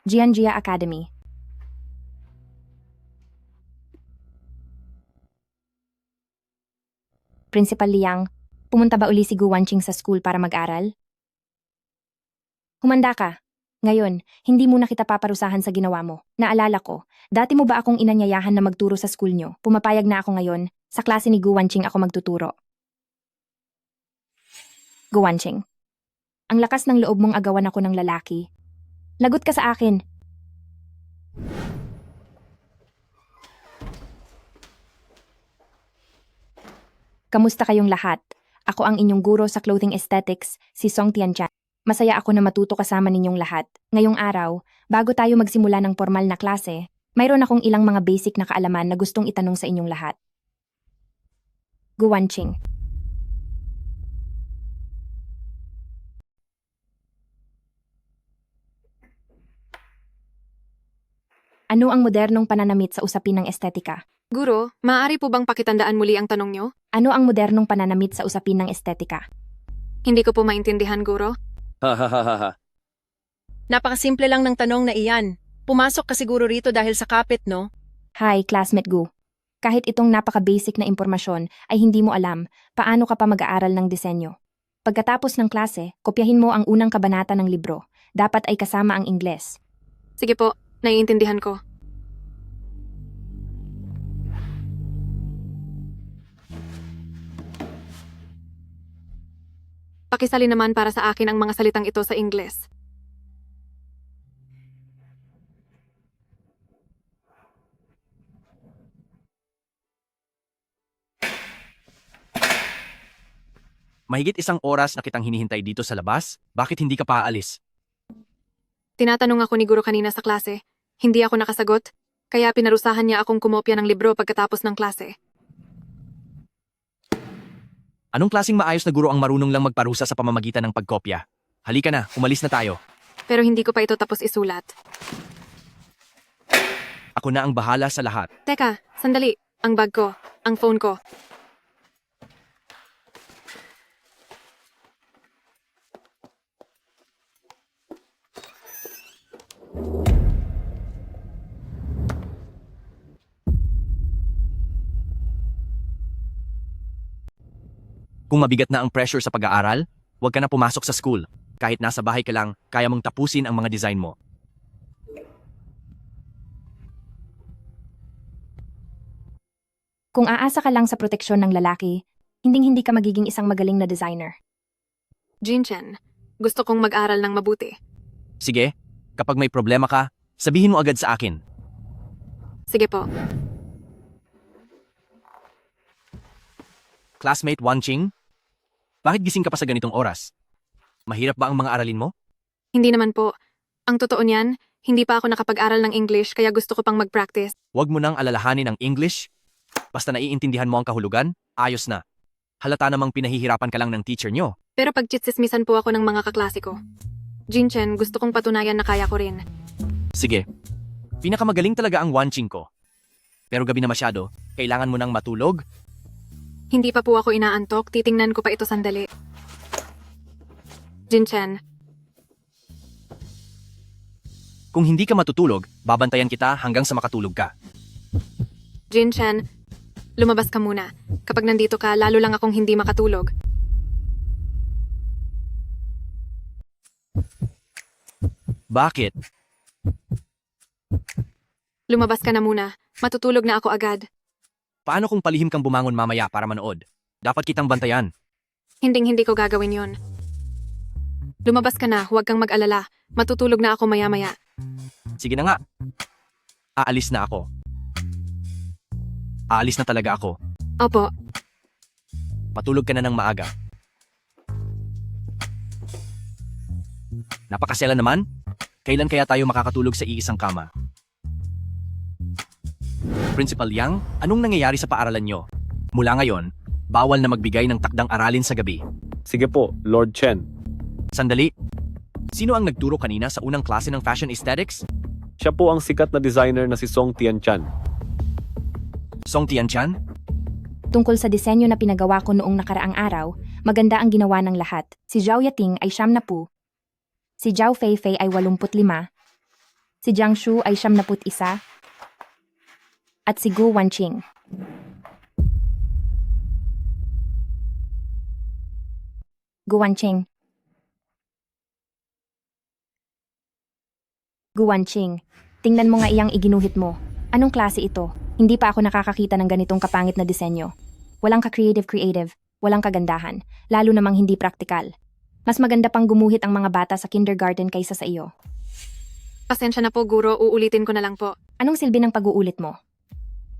Jianjia Academy. Principal Liang, pumunta ba uli si Gu Wanqing sa school para mag-aral? Humanda ka. Ngayon, hindi mo na kita paparusahan sa ginawa mo. Naalala ko, dati mo ba akong inanyayahan na magturo sa school nyo? Pumapayag na ako ngayon. Sa klase ni Gu Wanqing ako magtuturo. Gu Wanqing, ang lakas ng loob mong agawan ako ng lalaki. Lagot ka sa akin. Kamusta kayong lahat? Ako ang inyong guro sa clothing aesthetics, si Song Tianjia. Masaya ako na matuto kasama ninyong lahat. Ngayong araw, bago tayo magsimula ng formal na klase, mayroon akong ilang mga basic na kaalaman na gustong itanong sa inyong lahat. Gu Wanqing. Ano ang modernong pananamit sa usapin ng estetika? Guro, maaari po bang pakitandaan muli ang tanong nyo? Ano ang modernong pananamit sa usapin ng estetika? Hindi ko po maintindihan, Guro. Napakasimple lang ng tanong na iyan. Pumasok ka siguro rito dahil sa kapit, no? Hi, classmate Gu. Kahit itong napaka-basic na impormasyon ay hindi mo alam, paano ka pa mag-aaral ng disenyo. Pagkatapos ng klase, kopyahin mo ang unang kabanata ng libro. Dapat ay kasama ang Ingles. Sige po, naiintindihan ko. Pakisali naman para sa akin ang mga salitang ito sa Ingles. Mahigit isang oras na kitang hinihintay dito sa labas, bakit hindi ka pa aalis? Tinatanong ako ni Guro kanina sa klase. Hindi ako nakasagot, kaya pinarusahan niya akong kumopya ng libro pagkatapos ng klase. Anong klaseng maayos na guro ang marunong lang magparusa sa pamamagitan ng pagkopya? Halika na, umalis na tayo. Pero hindi ko pa ito tapos isulat. Ako na ang bahala sa lahat. Teka, sandali. Ang bag ko, ang phone ko. Kung mabigat na ang pressure sa pag-aaral, huwag ka na pumasok sa school. Kahit nasa bahay ka lang, kaya mong tapusin ang mga design mo. Kung aasa ka lang sa proteksyon ng lalaki, hinding-hindi ka magiging isang magaling na designer. Jinchen, gusto kong mag-aral ng mabuti. Sige, kapag may problema ka, sabihin mo agad sa akin. Sige po. Classmate Wanqing, bakit gising ka pa sa ganitong oras? Mahirap ba ang mga aralin mo? Hindi naman po. Ang totoo niyan, hindi pa ako nakapag-aral ng English kaya gusto ko pang mag-practice. Huwag mo nang alalahanin ang English. Basta naiintindihan mo ang kahulugan, ayos na. Halata namang pinahihirapan ka lang ng teacher nyo. Pero pagchitsismisan po ako ng mga kaklase ko. Jinchen, gusto kong patunayan na kaya ko rin. Sige, pinakamagaling talaga ang Wanqing ko. Pero gabi na masyado, kailangan mo nang matulog. Hindi pa po ako inaantok, titingnan ko pa ito sandali. Jinchen, Kung hindi ka matutulog, babantayan kita hanggang sa makatulog ka. Jinchen, Lumabas ka muna. Kapag nandito ka, lalo lang akong hindi makatulog. Bakit? Lumabas ka na muna. Matutulog na ako agad. Paano kung palihim kang bumangon mamaya para manood? Dapat kitang bantayan. Hinding-hindi ko gagawin yon. Lumabas ka na, huwag kang mag-alala. Matutulog na ako maya-maya. Sige na nga. Aalis na ako. Aalis na talaga ako. Opo, Matulog ka na ng maaga. Napakasela naman. Kailan kaya tayo makakatulog sa iisang kama? Principal Yang, anong nangyayari sa paaralan nyo? Mula ngayon, bawal na magbigay ng takdang aralin sa gabi. Sige po, Lord Chen. Sandali. Sino ang nagturo kanina sa unang klase ng fashion aesthetics? Siya po ang sikat na designer na si Song Tianchan. Song Tianchan? Tungkol sa disenyo na pinagawa ko noong nakaraang araw, maganda ang ginawa ng lahat. Si Zhao Yating ay 70. Si Zhao Feifei ay 85. Si Jiang Shu ay 71. At si Gu Wanqing. Gu Wanqing. Gu Wanqing. Tingnan mo nga iyang iginuhit mo. Anong klase ito? Hindi pa ako nakakakita ng ganitong kapangit na disenyo. Walang ka-creative, walang kagandahan, lalo namang hindi praktikal. Mas maganda pang gumuhit ang mga bata sa kindergarten kaysa sa iyo. pasensya na po, guro. Uulitin ko na lang po. Anong silbi ng pag-uulit mo?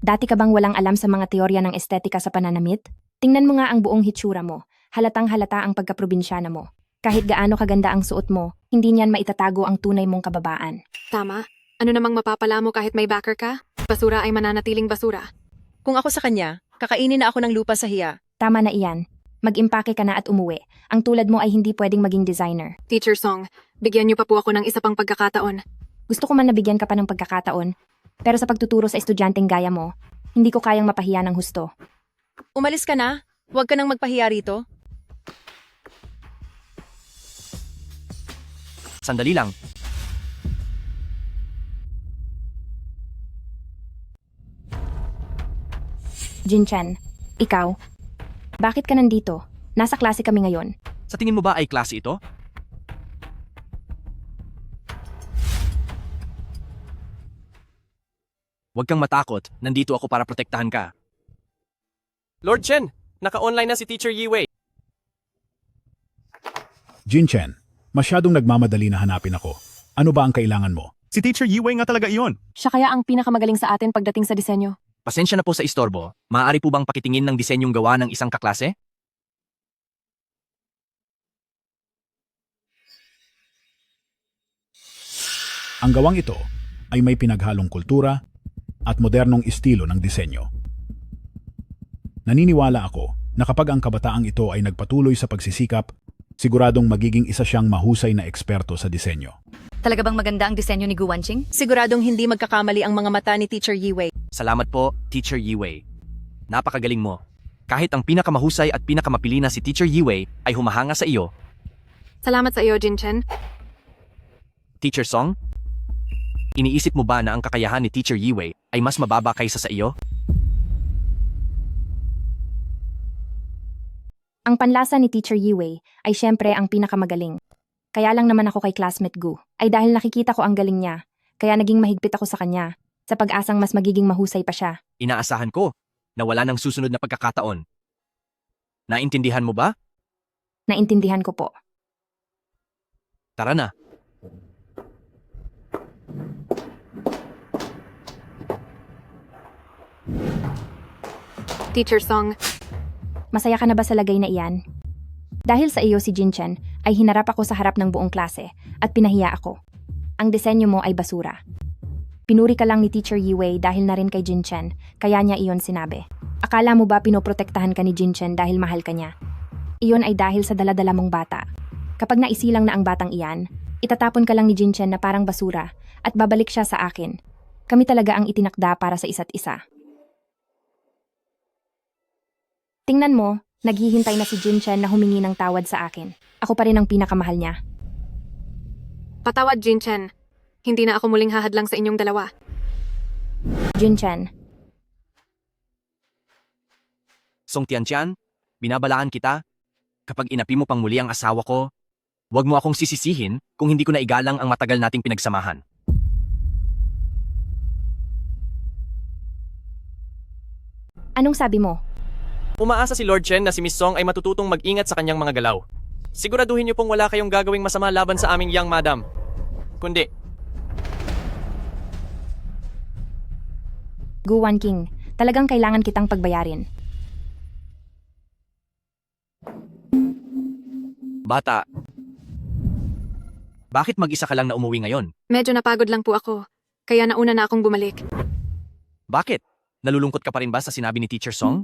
Dati ka bang walang alam sa mga teorya ng estetika sa pananamit? Tingnan mo nga ang buong hitsura mo. Halatang halata ang pagkaprobinsyana mo. Kahit gaano kaganda ang suot mo, hindi niyan maitatago ang tunay mong kababaan. Tama. Ano namang mapapala mo kahit may backer ka? Basura ay mananatiling basura. Kung ako sa kanya, kakainin na ako ng lupa sa hiya. Tama na iyan. Mag-impake ka na at umuwi. Ang tulad mo ay hindi pwedeng maging designer. Teacher Song, bigyan niyo pa po ako ng isa pang pagkakataon. Gusto ko man nabigyan ka pa ng pagkakataon, pero sa pagtuturo sa estudyanteng gaya mo, hindi ko kayang mapahiya ng husto. Umalis ka na. Huwag ka nang magpahiya rito. Sandali lang. Jinchan, ikaw, bakit ka nandito? Nasa klase kami ngayon. Sa tingin mo ba ay klase ito? Huwag kang matakot, nandito ako para protektahan ka. Lord Chen, naka-online na si Teacher Yiwei. Jinchen, masyadong nagmamadali na hanapin ako. Ano ba ang kailangan mo? Si Teacher Yiwei nga talaga iyon. Siya kaya ang pinakamagaling sa atin pagdating sa disenyo. Pasensya na po sa istorbo. Maaari po bang pakitingin ng disenyong gawa ng isang kaklase? Ang gawang ito ay may pinaghalong kultura at modernong estilo ng disenyo. Naniniwala ako na kapag ang kabataang ito ay nagpatuloy sa pagsisikap, siguradong magiging isa siyang mahusay na eksperto sa disenyo. Talaga bang maganda ang disenyo ni Gu Wanqing? Siguradong hindi magkakamali ang mga mata ni Teacher Yiwei. Salamat po, Teacher Yiwei. Napakagaling mo. Kahit ang pinakamahusay at pinakamapili na si Teacher Yiwei ay humahanga sa iyo. Salamat sa iyo, Jinchen. Teacher Song, iniisip mo ba na ang kakayahan ni Teacher Yiwei ay mas mababa kaysa sa iyo? Ang panlasa ni Teacher Yiwei ay syempre ang pinakamagaling. Kaya lang naman ako kay classmate Gu, ay dahil nakikita ko ang galing niya, kaya naging mahigpit ako sa kanya, sa pag-asang mas magiging mahusay pa siya. Inaasahan ko na wala ng susunod na pagkakataon. Naintindihan mo ba? Naintindihan ko po. Tara na. Teacher Song, Masaya ka na ba sa lagay na iyan? Dahil sa iyo si Jinchen, ay hinarap ako sa harap ng buong klase at pinahiya ako. Ang disenyo mo ay basura. Pinuri ka lang ni Teacher Yiwei dahil na rin kay Jinchen, kaya niya iyon sinabi. Akala mo ba pinoprotektahan ka ni Jinchen dahil mahal ka niya? Iyon ay dahil sa daladala mong bata. Kapag naisilang na ang batang iyan, itatapon ka lang ni Jinchen na parang basura at babalik siya sa akin. Kami talaga ang itinakda para sa isa't isa. Tingnan mo, naghihintay na si Jinchen na humingi ng tawad sa akin. Ako pa rin ang pinakamahal niya. patawad, Jinchen. Hindi na ako muling hahadlang sa inyong dalawa. Jinchen. Song Tiantian, binabalaan kita. Kapag inapi mo pang muli ang asawa ko, huwag mo akong sisisihin kung hindi ko na igalang ang matagal nating pinagsamahan. Anong sabi mo? Umaasa si Lord Chen na si Miss Song ay matututong mag-ingat sa kanyang mga galaw. Siguraduhin niyo pong wala kayong gagawing masama laban sa aming young madam. Kundi, Guwan King, talagang kailangan kitang pagbayarin. Bata, bakit mag-isa ka lang na umuwi ngayon? Medyo napagod lang po ako, kaya nauna na akong bumalik. Bakit? Nalulungkot ka pa rin ba sa sinabi ni Teacher Song?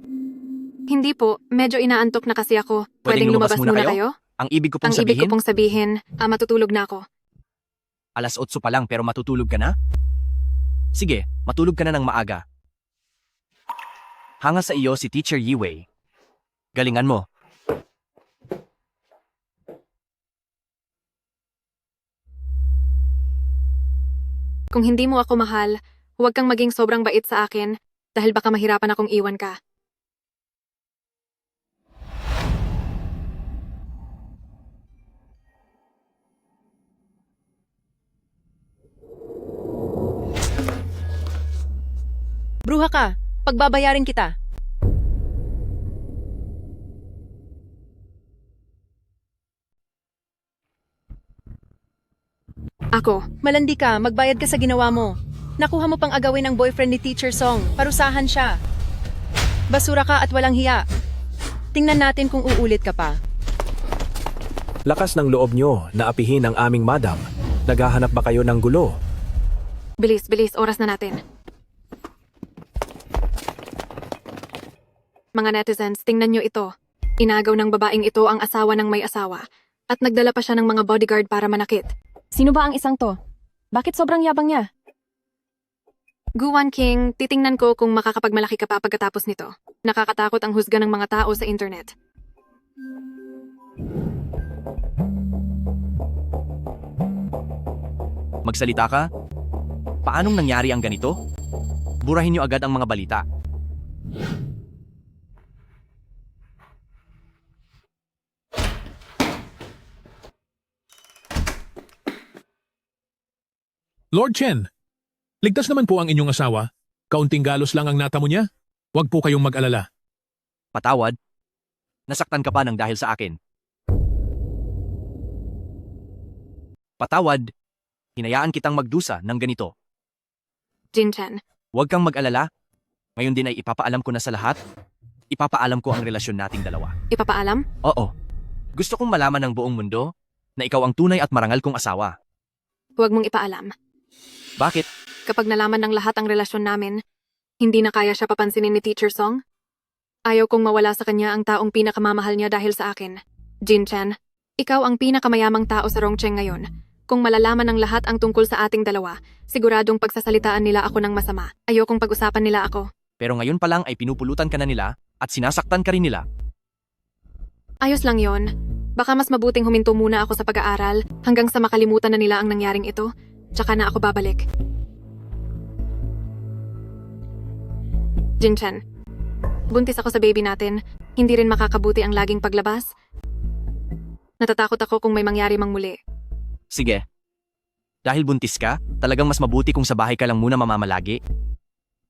Hindi po, medyo inaantok na kasi ako. Pwedeng lumabas muna kayo? Ang ibig ko pong Ang ibig sabihin, ko pong sabihin, matutulog na ako. alas 8 pa lang pero matutulog ka na? Sige, matulog ka na ng maaga. Hanga sa iyo si Teacher Yiwei. Galingan mo. Kung hindi mo ako mahal, huwag kang maging sobrang bait sa akin dahil baka mahirapan akong iwan ka. Bruha ka, pagbabayarin kita. Ako, Malandi ka, magbayad ka sa ginawa mo. Nakuha mo pang agawin ang boyfriend ni Teacher Song. Parusahan siya. Basura ka at walang hiya. Tingnan natin kung uulit ka pa. Lakas ng loob nyo na apihin ang aming madam. Naghahanap ba kayo ng gulo? bilis, oras na natin. Mga netizens, tingnan nyo ito. Inagaw ng babaeng ito ang asawa ng may asawa at nagdala pa siya ng mga bodyguard para manakit. Sino ba ang isang to? Bakit sobrang yabang niya? Guwan King, titingnan ko kung makakapagmalaki ka pa pagkatapos nito. Nakakatakot ang husga ng mga tao sa internet. Magsalita ka? Paanong nangyari ang ganito? Burahin niyo agad ang mga balita. Lord Chen, ligtas naman po ang inyong asawa. Kaunting galos lang ang natamo niya. Huwag po kayong mag-alala. Patawad? Nasaktan ka pa ng dahil sa akin. Patawad? Hinayaan kitang magdusa ng ganito. Jin Chen, Huwag kang mag-alala. Ngayon din ay ipapaalam ko na sa lahat. Ipapaalam ko ang relasyon nating dalawa. ipapaalam? Oo. Gusto kong malaman ng buong mundo na ikaw ang tunay at marangal kong asawa. Huwag mong ipaalam. Bakit? Kapag nalaman ng lahat ang relasyon namin, hindi na kaya siya papansinin ni Teacher Song? Ayaw kong mawala sa kanya ang taong pinakamamahal niya dahil sa akin. Jin Chen, ikaw ang pinakamayamang tao sa Rongcheng ngayon. Kung malalaman ng lahat ang tungkol sa ating dalawa, siguradong pagsasalitaan nila ako ng masama. Ayokong pag-usapan nila ako. Pero ngayon pa lang ay pinupulutan ka na nila at sinasaktan ka rin nila. Ayos lang yon. Baka mas mabuting huminto muna ako sa pag-aaral hanggang sa makalimutan na nila ang nangyaring ito, tsaka na ako babalik. Jin Chen, buntis ako sa baby natin. Hindi rin makakabuti ang laging paglabas. Natatakot ako kung may mangyari mang muli. Sige. Dahil buntis ka, talagang mas mabuti kung sa bahay ka lang muna mamamalagi.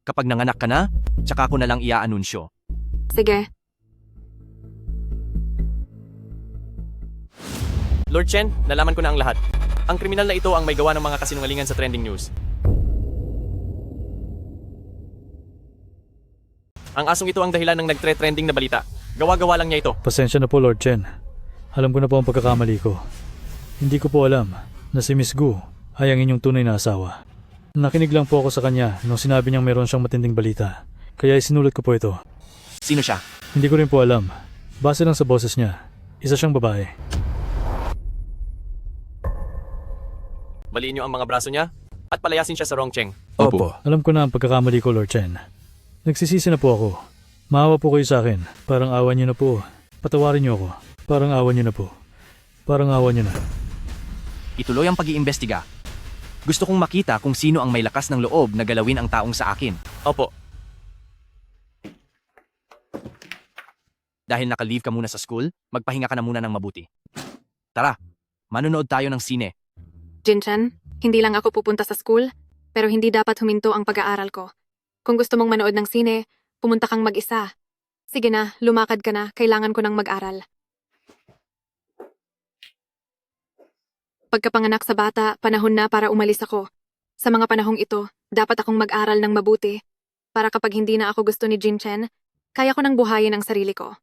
Kapag nanganak ka na, tsaka ko na lang iaanunsyo. Sige. Lord Chen, nalaman ko na ang lahat. Ang kriminal na ito ang may gawa ng mga kasinungalingan sa trending news. Ang asong ito ang dahilan ng nagtre-trending na balita. Gawa-gawa lang niya ito. Pasensya na po, Lord Chen. Alam ko na po ang pagkakamali ko. Hindi ko po alam na si Miss Gu ay ang inyong tunay na asawa. Nakinig lang po ako sa kanya nung sinabi niyang meron siyang matinding balita. Kaya isinulat ko po ito. Sino siya? Hindi ko rin po alam. Base lang sa boses niya. Isa siyang babae. Baliin niyo ang mga braso niya at palayasin siya sa Rongcheng. Opo. Alam ko na ang pagkakamali ko, Lord Chen. Nagsisisi na po ako. Maawa po kayo sa akin. Parang awa niyo na po. Patawarin niyo ako. Parang awa niyo na po. Parang awa niyo na. Ituloy ang pag-iimbestiga. Gusto kong makita kung sino ang may lakas ng loob na galawin ang taong sa akin. Opo. Dahil naka-leave ka muna sa school, magpahinga ka na muna ng mabuti. Tara, manonood tayo ng sine. Jinchen, hindi lang ako pupunta sa school, pero hindi dapat huminto ang pag-aaral ko. Kung gusto mong manood ng sine, pumunta kang mag-isa. Sige na, lumakad ka na, kailangan ko nang mag-aral. Pagkapanganak sa bata, panahon na para umalis ako. Sa mga panahong ito, dapat akong mag-aral ng mabuti, para kapag hindi na ako gusto ni Jinchen, kaya ko nang buhayin ang sarili ko.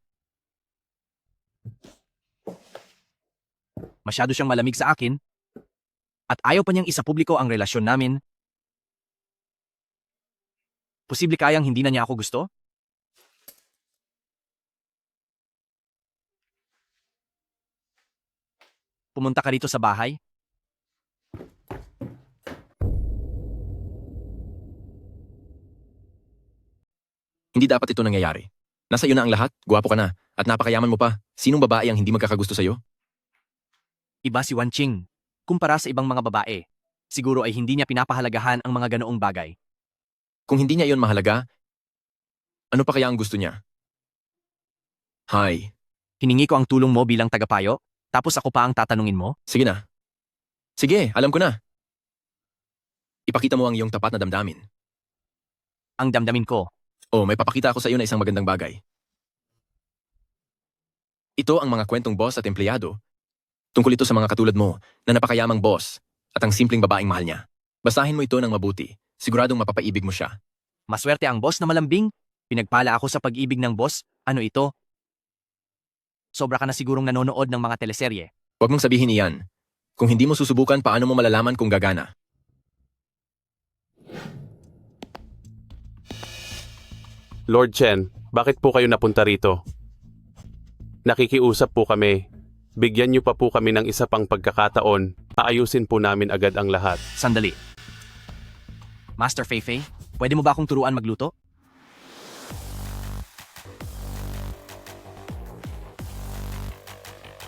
Masyado siyang malamig sa akin. At ayaw pa niyang isa-publiko ang relasyon namin. Posible kayang hindi na niya ako gusto? Pumunta ka rito sa bahay? Hindi dapat ito nangyayari. Nasa iyo na ang lahat, gwapo ka na, at napakayaman mo pa. Sinong babae ang hindi magkakagusto sa'yo? Iba si Wanqing. Kumpara sa ibang mga babae. Siguro ay hindi niya pinapahalagahan ang mga ganoong bagay. Kung hindi niya iyon mahalaga, ano pa kaya ang gusto niya? Hi. Hiningi ko ang tulong mo bilang tagapayo, tapos ako pa ang tatanungin mo? Sige na. Sige, alam ko na. Ipakita mo ang iyong tapat na damdamin. Ang damdamin ko. Oh, may papakita ako sa iyo na isang magandang bagay. Ito ang mga kwentong boss at empleyado. Tungkol ito sa mga katulad mo na napakayamang boss at ang simpleng babaeng mahal niya. Basahin mo ito ng mabuti. Siguradong mapapaibig mo siya. Maswerte ang boss na malambing. Pinagpala ako sa pag-ibig ng boss. Ano ito? Sobra ka na sigurong nanonood ng mga teleserye. Huwag mong sabihin iyan. Kung hindi mo susubukan, paano mo malalaman kung gagana? Lord Chen, bakit po kayo napunta rito? Nakikiusap po kami. Bigyan niyo pa po kami ng isa pang pagkakataon. Aayusin po namin agad ang lahat. Sandali. Master Feifei, pwede mo ba akong turuan magluto?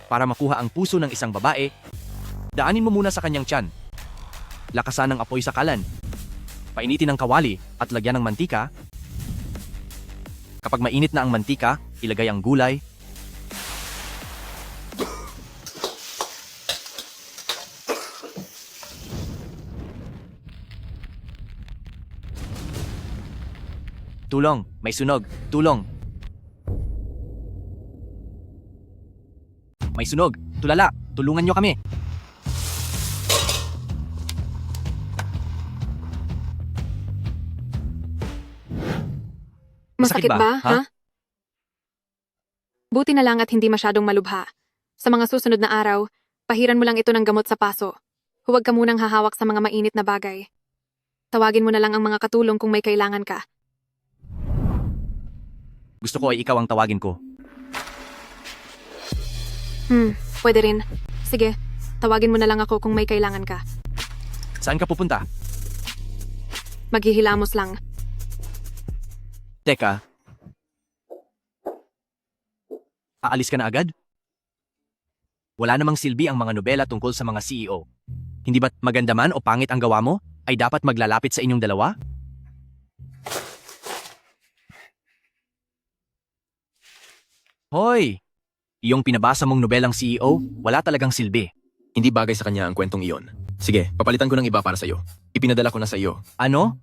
Para makuha ang puso ng isang babae, daanin mo muna sa kanyang tiyan. Lakasan ng apoy sa kalan. Painitin ang kawali at lagyan ng mantika. Kapag mainit na ang mantika, ilagay ang gulay. Tulong, may sunog. Tulong. May sunog. Tulala, tulungan niyo kami. Masakit ba, ha? Buti na lang at hindi masyadong malubha. Sa mga susunod na araw, pahiran mo lang ito ng gamot sa paso. Huwag ka munang hahawak sa mga mainit na bagay. Tawagin mo na lang ang mga katulong kung may kailangan ka. Gusto ko ay ikaw ang tawagin ko. Pwede rin. Sige, tawagin mo na lang ako kung may kailangan ka. Saan ka pupunta? Maghihilamos lang. Teka. Aalis ka na agad? Wala namang silbi ang mga nobela tungkol sa mga CEO. Hindi ba't maganda man o pangit ang gawa mo, ay dapat maglalapit sa inyong dalawa? Hoy! Iyong pinabasa mong nobelang CEO, wala talagang silbi. Hindi bagay sa kanya ang kwentong iyon. Sige, papalitan ko ng iba para sa iyo. Ipinadala ko na sa iyo. Ano?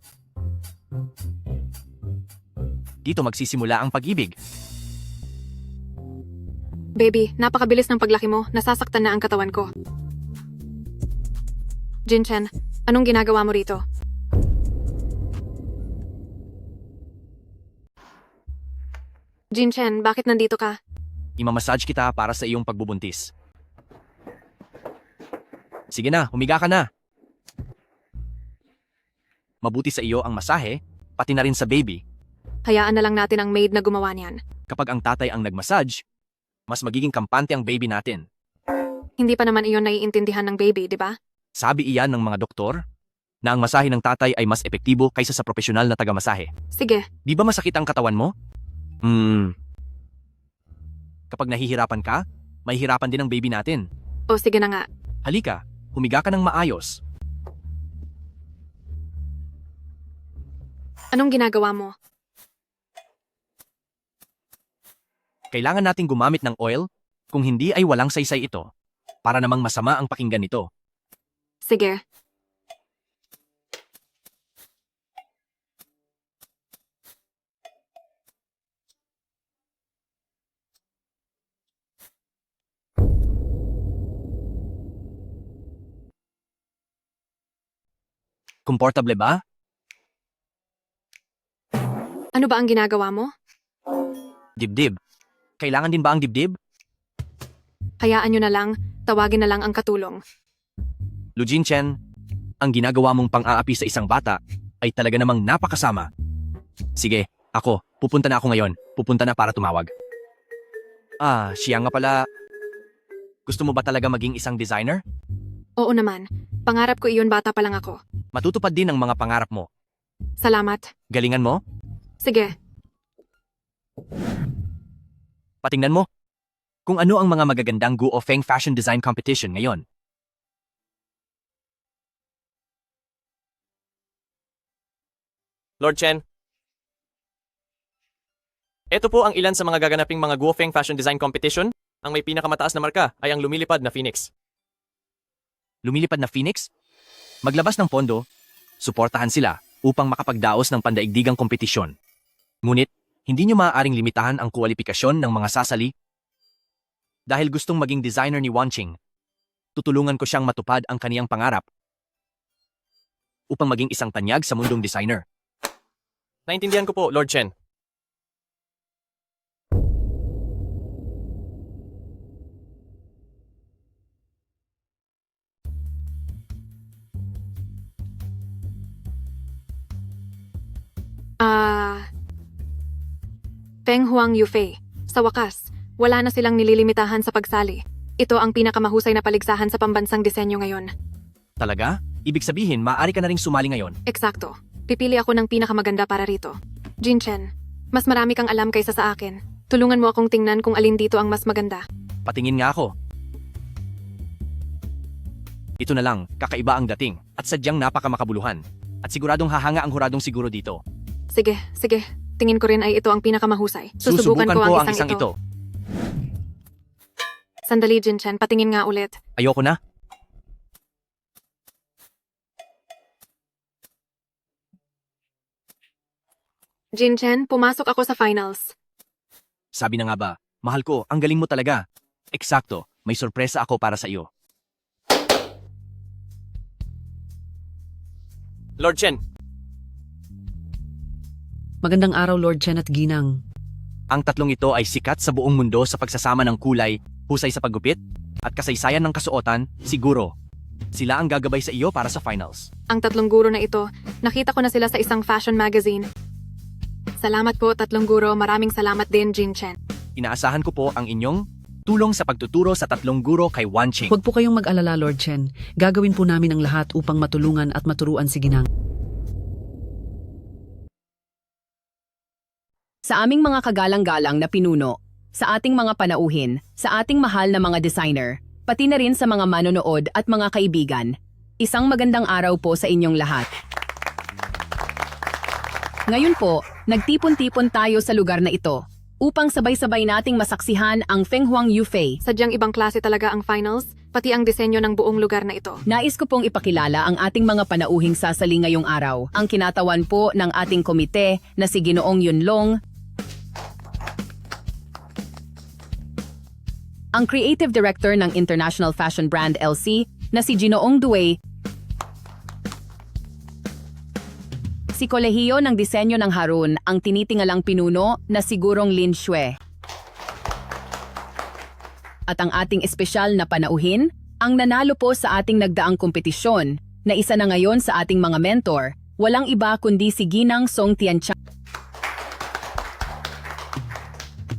Dito magsisimula ang pag-ibig. Baby, napakabilis ng paglaki mo, nasasaktan na ang katawan ko. Jinchen, anong ginagawa mo rito? Jinchen, bakit nandito ka? Imamassage kita para sa iyong pagbubuntis. Sige na, humiga ka na. Mabuti sa iyo ang masahe, pati na rin sa baby. Hayaan na lang natin ang maid na gumawa niyan. Kapag ang tatay ang nagmassage, mas magiging kampante ang baby natin. Hindi pa naman iyon naiintindihan ng baby, di ba? Sabi iyan ng mga doktor na ang masahe ng tatay ay mas epektibo kaysa sa profesional na taga-masahe. Sige. Di ba masakit ang katawan mo? Kapag nahihirapan ka, mahihirapan din ang baby natin. O sige na nga. Halika, humiga ka ng maayos. Anong ginagawa mo? Kailangan nating gumamit ng oil, kung hindi ay walang saysay ito. Para namang masama ang pakinggan nito. Sige. Komportable ba? Ano ba ang ginagawa mo? Dibdib. Kailangan din ba ang dibdib? Hayaan nyo na lang, tawagin na lang ang katulong. Lu Jinchen, ang ginagawa mong pang-aapi sa isang bata ay talaga namang napakasama. Sige, ako, pupunta na ako ngayon. Pupunta na para tumawag. Siya nga pala. Gusto mo ba talaga maging isang designer? Oo naman, pangarap ko iyon bata pa lang ako. Matutupad din ang mga pangarap mo. Salamat. Galingan mo? Sige. Patingnan mo. Kung ano ang mga magagandang Guo Feng Fashion Design Competition ngayon. Lord Chen. Ito po ang ilan sa mga gaganaping mga Guofeng Fashion Design Competition. Ang may pinakamataas na marka ay ang lumilipad na Phoenix. Lumilipad na Phoenix? Maglabas ng pondo, suportahan sila upang makapagdaos ng pandaigdigang kompetisyon. Ngunit, hindi nyo maaaring limitahan ang kwalifikasyon ng mga sasali. Dahil gustong maging designer ni Wanqing, tutulungan ko siyang matupad ang kaniyang pangarap upang maging isang tanyag sa mundong designer. Naintindihan ko po, Lord Chen. Feng Huang Yufei. Sa wakas, wala na silang nililimitahan sa pagsali. Ito ang pinakamahusay na paligsahan sa pambansang disenyo ngayon. Talaga? Ibig sabihin, maaari ka na ring sumali ngayon. Eksakto. Pipili ako ng pinakamaganda para rito. Jinchen, mas marami kang alam kaysa sa akin. Tulungan mo akong tingnan kung alin dito ang mas maganda. Patingin nga ako. Ito na lang, kakaiba ang dating at sadyang napakamakabuluhan. At siguradong hahanga ang huradong siguro dito. Sige. Tingin ko rin ay ito ang pinakamahusay. Susubukan ko ang isang ito. Sandali, Jinchen. Patingin nga ulit. Ayoko na. Jinchen, pumasok ako sa finals. Sabi na nga ba, mahal ko, ang galing mo talaga. Eksakto, may sorpresa ako para sa iyo. Lord Chen. Magandang araw, Lord Chen at Ginang. Ang tatlong ito ay sikat sa buong mundo sa pagsasama ng kulay, husay sa paggupit, at kasaysayan ng kasuotan, siguro. Sila ang gagabay sa iyo para sa finals. Ang tatlong guro na ito, nakita ko na sila sa isang fashion magazine. Salamat po, tatlong guro. Maraming salamat din, Jinchen. Inaasahan ko po ang inyong tulong sa pagtuturo sa tatlong guro kay Wanqing. Huwag po kayong mag-alala, Lord Chen. Gagawin po namin ang lahat upang matulungan at maturuan si Ginang. Sa aming mga kagalang-galang na pinuno, sa ating mga panauhin, sa ating mahal na mga designer, pati na rin sa mga manonood at mga kaibigan, isang magandang araw po sa inyong lahat. Ngayon po, nagtipon-tipon tayo sa lugar na ito upang sabay-sabay nating masaksihan ang Feng Huang Yufei. Sadyang ibang klase talaga ang finals, pati ang disenyo ng buong lugar na ito. Nais ko pong ipakilala ang ating mga panauhing sasali ngayong araw. Ang kinatawan po ng ating komite na si Ginoong Yunlong, ang Creative Director ng International Fashion Brand LC na si Ginoong Due, si Kolehiyo ng Disenyo ng Harun, ang tinitingalang pinuno na sigurong Lin Xue. At ang ating espesyal na panauhin, ang nanalo po sa ating nagdaang kompetisyon, na isa na ngayon sa ating mga mentor, walang iba kundi si Ginang Song Tianchang.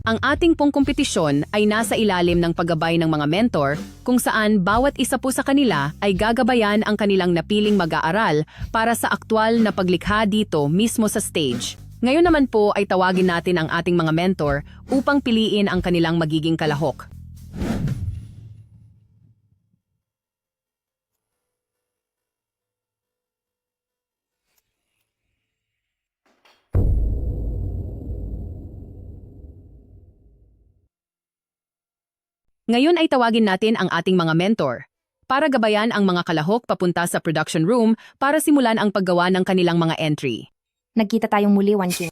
Ang ating pong kompetisyon ay nasa ilalim ng paggabay ng mga mentor kung saan bawat isa po sa kanila ay gagabayan ang kanilang napiling mag-aaral para sa aktwal na paglikha dito mismo sa stage. Ngayon naman po ay tawagin natin ang ating mga mentor upang piliin ang kanilang magiging kalahok. Ngayon ay tawagin natin ang ating mga mentor para gabayan ang mga kalahok papunta sa production room para simulan ang paggawa ng kanilang mga entry. Nagkita tayong muli, Wanching.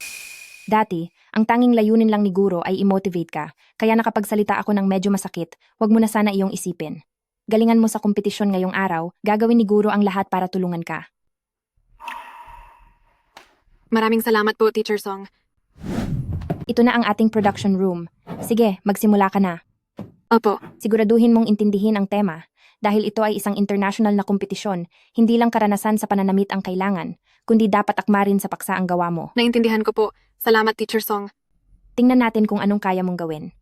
Dati, ang tanging layunin lang ni Guro ay i-motivate ka, kaya nakapagsalita ako ng medyo masakit, wag mo na sana iyong isipin. Galingan mo sa kompetisyon ngayong araw, gagawin ni Guro ang lahat para tulungan ka. Maraming salamat po, Teacher Song. Ito na ang ating production room. Sige, magsimula ka na. Opo. Siguraduhin mong intindihin ang tema. Dahil ito ay isang international na kompetisyon, hindi lang karanasan sa pananamit ang kailangan, kundi dapat akma rin sa paksa ang gawa mo. Naintindihan ko po. Salamat, Teacher Song. Tingnan natin kung anong kaya mong gawin.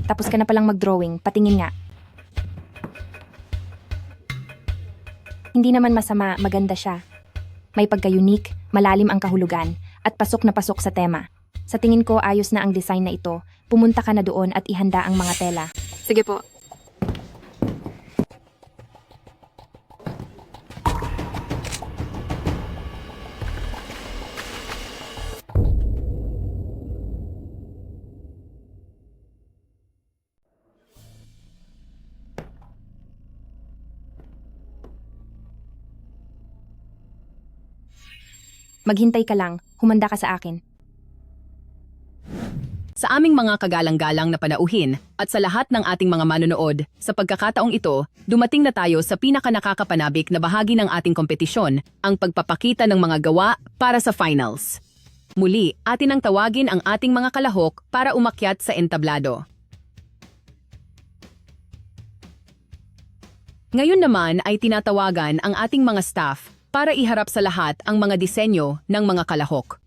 Tapos ka na palang mag-drawing, patingin nga. Hindi naman masama, maganda siya. May pagka-unique, malalim ang kahulugan, at pasok na pasok sa tema. Sa tingin ko ayos na ang design na ito, pumunta ka na doon at ihanda ang mga tela. Sige po. Maghintay ka lang, humanda ka sa akin. Sa aming mga kagalang-galang na panauhin at sa lahat ng ating mga manonood, sa pagkakataong ito, dumating na tayo sa pinaka-nakakapanabik na bahagi ng ating kompetisyon, ang pagpapakita ng mga gawa para sa finals. Muli, atin ang tawagin ang ating mga kalahok para umakyat sa entablado. Ngayon naman ay tinatawagan ang ating mga staff para iharap sa lahat ang mga disenyo ng mga kalahok.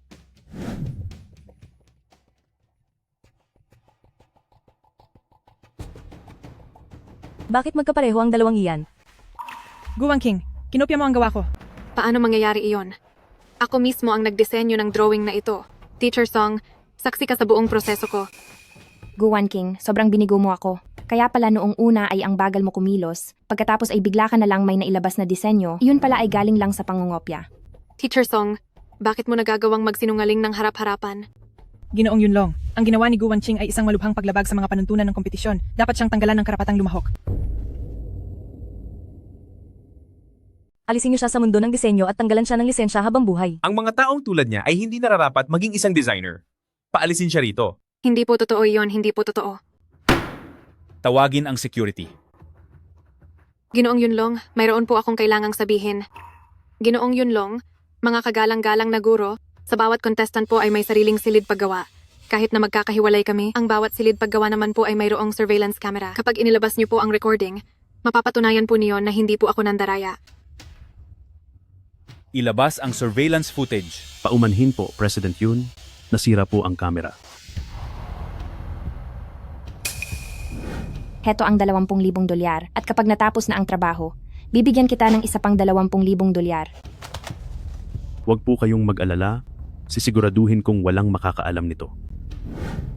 Bakit magkapareho ang dalawang iyan? Guwang King, kinopya mo ang gawa ko. Paano mangyayari iyon? Ako mismo ang nagdisenyo ng drawing na ito. Teacher Song, saksi ka sa buong proseso ko. Guwan King, sobrang binigo mo ako. Kaya pala noong una ay ang bagal mo kumilos, pagkatapos ay bigla ka na lang may nailabas na disenyo, yun pala ay galing lang sa pangungopya. Teacher Song, bakit mo nagagawang magsinungaling ng harap-harapan? Ginoong Yunlong, ang ginawa ni Gu Wanching ay isang malubhang paglabag sa mga panuntunan ng kompetisyon. Dapat siyang tanggalan ng karapatang lumahok. Alisin niyo siya sa mundo ng disenyo at tanggalan siya ng lisensya habang buhay. Ang mga taong tulad niya ay hindi nararapat maging isang designer. Paalisin siya rito. Hindi po totoo iyon, hindi po totoo. Tawagin ang security. Ginoong Yunlong, mayroon po akong kailangang sabihin. Ginoong Yunlong, mga kagalang-galang na guro, sa bawat contestant po ay may sariling silid paggawa. Kahit na magkakahiwalay kami, ang bawat silid paggawa naman po ay mayroong surveillance camera. Kapag inilabas niyo po ang recording, mapapatunayan po niyo na hindi po ako nandaraya. Ilabas ang surveillance footage. Paumanhin po, President Yun. Nasira po ang kamera. Heto ang 20,000 dolyar at kapag natapos na ang trabaho, bibigyan kita ng isa pang 20,000 dolyar. Huwag po kayong mag-alala. Sisiguraduhin kong walang makakaalam nito.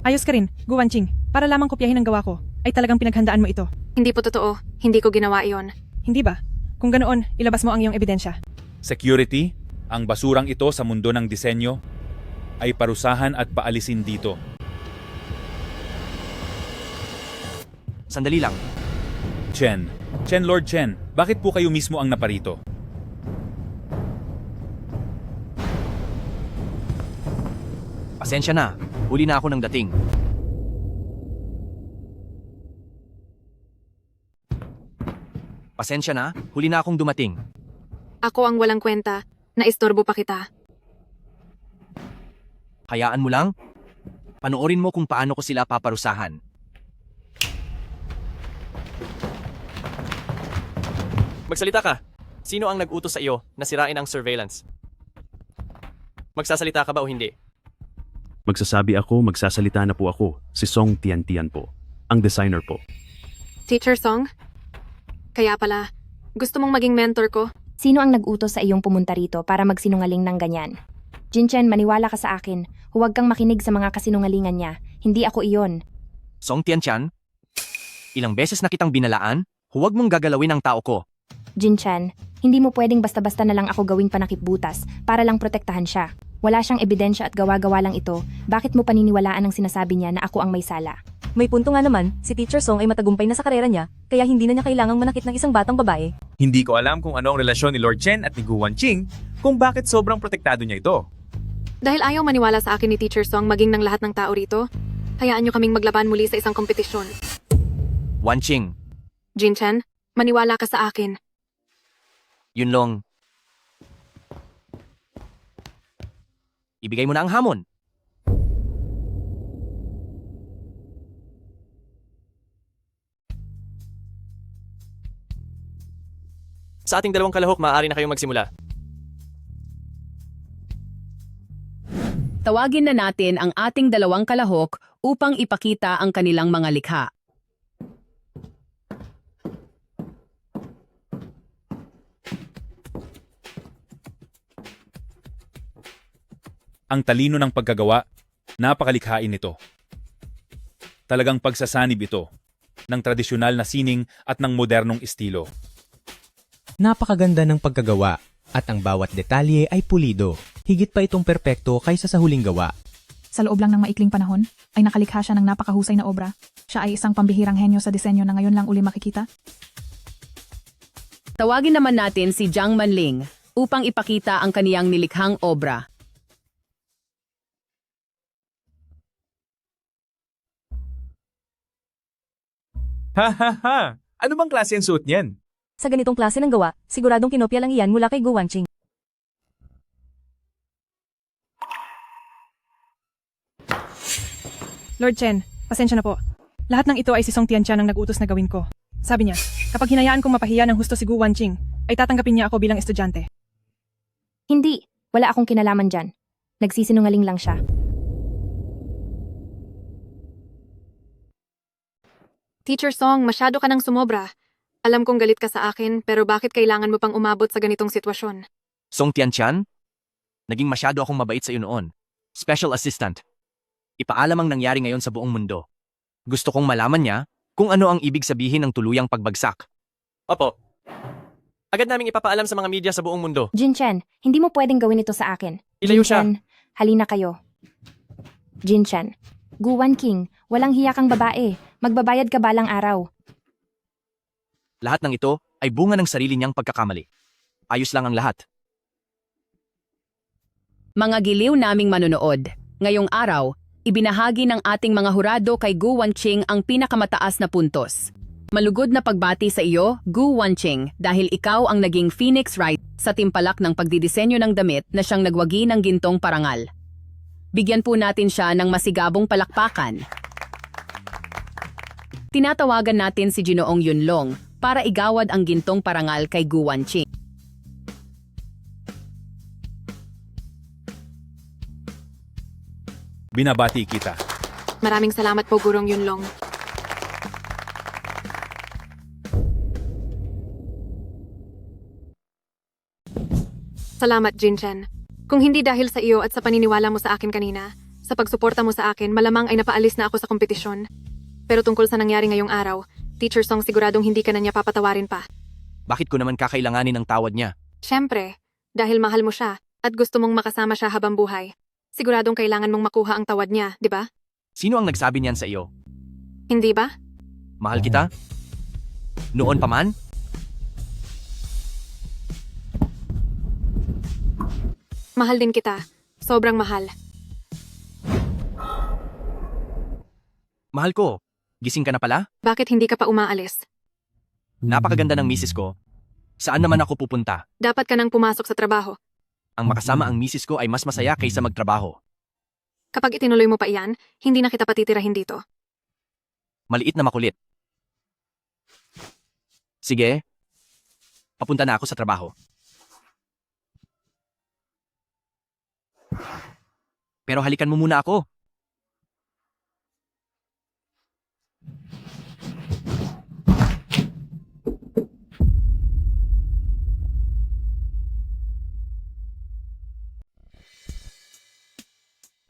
Ayos ka rin, Gu Wanching. Para lamang kopyahin ang gawa ko, ay talagang pinaghandaan mo ito. Hindi po totoo. Hindi ko ginawa iyon. Hindi ba? Kung ganoon, ilabas mo ang iyong ebidensya. Security, ang basurang ito sa mundo ng disenyo ay parusahan at paalisin dito. Sandali lang. Chen, Lord Chen, bakit po kayo mismo ang naparito? Pasensya na, huli na ako ng dating. Pasensya na, huli na akong dumating. Ako ang walang kwenta, naistorbo pa kita. Hayaan mo lang. Panoorin mo kung paano ko sila paparusahan. Magsalita ka. Sino ang nag-utos sa iyo na sirain ang surveillance? Magsasalita ka ba o hindi? Magsasabi ako, magsasalita na po ako. Si Song Tiantian po. Ang designer po. Teacher Song? Kaya pala, gusto mong maging mentor ko? Sino ang nag-utos sa iyong pumunta rito para magsinungaling ng ganyan? Jinchen, maniwala ka sa akin. Huwag kang makinig sa mga kasinungalingan niya. Hindi ako iyon. Song Tiantian, ilang beses na kitang binalaan, huwag mong gagalawin ang tao ko. Jinchen, hindi mo pwedeng basta-basta na lang ako gawing panakipbutas para lang protektahan siya. Wala siyang ebidensya at gawa-gawa lang ito. Bakit mo paniniwalaan ang sinasabi niya na ako ang may sala? May punto nga naman, si Teacher Song ay matagumpay na sa karera niya, kaya hindi na niya kailangang manakit ng isang batang babae. Hindi ko alam kung ano ang relasyon ni Lord Chen at ni Gu Wanqing, kung bakit sobrang protektado niya ito. Dahil ayaw maniwala sa akin ni Teacher Song maging ng lahat ng tao rito, hayaan niyo kaming maglaban muli sa isang kompetisyon. Wanqing, Jinchen, maniwala ka sa akin. Yunlong. Ibigay mo na ang hamon. Sa ating dalawang kalahok, maaari na kayong magsimula. Tawagin na natin ang ating dalawang kalahok upang ipakita ang kanilang mga likha. Ang talino ng pagkagawa, napakalikhain nito. Talagang pagsasanib ito ng tradisyonal na sining at ng modernong estilo. Napakaganda ng pagkagawa at ang bawat detalye ay pulido. Higit pa itong perpekto kaysa sa huling gawa. Sa loob lang ng maikling panahon, ay nakalikha siya ng napakahusay na obra. Siya ay isang pambihirang henyo sa disenyo na ngayon lang uli makikita. Tawagin naman natin si Jiang Manling upang ipakita ang kaniyang nilikhang obra. Ha ha ha! Ano bang klase ang suot niyan? Sa ganitong klase ng gawa, siguradong kinopya lang iyan mula kay Gu Wanqing. Lord Chen, pasensya na po. Lahat ng ito ay si Song Tianqian ang nag-utos na gawin ko. Sabi niya, kapag hinayaan kong mapahiya ng husto si Gu Wanqing, ay tatanggapin niya ako bilang estudyante. Hindi, wala akong kinalaman dyan. Nagsisinungaling lang siya. Teacher Song, masyado ka nang sumobra. Alam kong galit ka sa akin, pero bakit kailangan mo pang umabot sa ganitong sitwasyon? Song Tianqian? Naging masyado akong mabait sa iyo noon. Special assistant. Ipaalam ang nangyari ngayon sa buong mundo. Gusto kong malaman niya kung ano ang ibig sabihin ng tuluyang pagbagsak. Opo. Agad naming ipapaalam sa mga media sa buong mundo. Jinchen, hindi mo pwedeng gawin ito sa akin. Ilayo siya. Jinchen, halina kayo. Jinchen, Gu Wanqing, walang hiya kang babae. Magbabayad ka balang araw. Lahat ng ito ay bunga ng sarili niyang pagkakamali. Ayos lang ang lahat. Mga giliw naming manonood, ngayong araw, ibinahagi ng ating mga hurado kay Gu Wanqing ang pinakamataas na puntos. Malugod na pagbati sa iyo, Gu Wanqing, dahil ikaw ang naging Phoenix Wright sa timpalak ng pagdidisenyo ng damit na siyang nagwagi ng gintong parangal. Bigyan po natin siya ng masigabong palakpakan. Tinatawagan natin si Ginoong Yunlong para igawad ang gintong parangal kay Gu Wanqing. Binabati kita. Maraming salamat po, Gurong Yunlong. Salamat, Jinchen. Kung hindi dahil sa iyo at sa paniniwala mo sa akin kanina, sa pagsuporta mo sa akin, malamang ay napaalis na ako sa kompetisyon. Pero tungkol sa nangyari ngayong araw, Teacher Song, siguradong hindi ka na niya papatawarin pa. Bakit ko naman kakailanganin ng tawad niya? Siyempre, dahil mahal mo siya at gusto mong makasama siya habang buhay. Siguradong kailangan mong makuha ang tawad niya, di ba? Sino ang nagsabi niyan sa iyo? Hindi ba? Mahal kita? Noon pa man? Mahal din kita. Sobrang mahal. Mahal ko. Gising ka na pala? Bakit hindi ka pa umaalis? Napakaganda ng misis ko. Saan naman ako pupunta? Dapat ka nang pumasok sa trabaho. Ang makasama ang misis ko ay mas masaya kaysa magtrabaho. Kapag itinuloy mo pa iyan, hindi na kita patitirahin dito. Maliit na makulit. Sige. Papunta na ako sa trabaho. Pero halikan mo muna ako.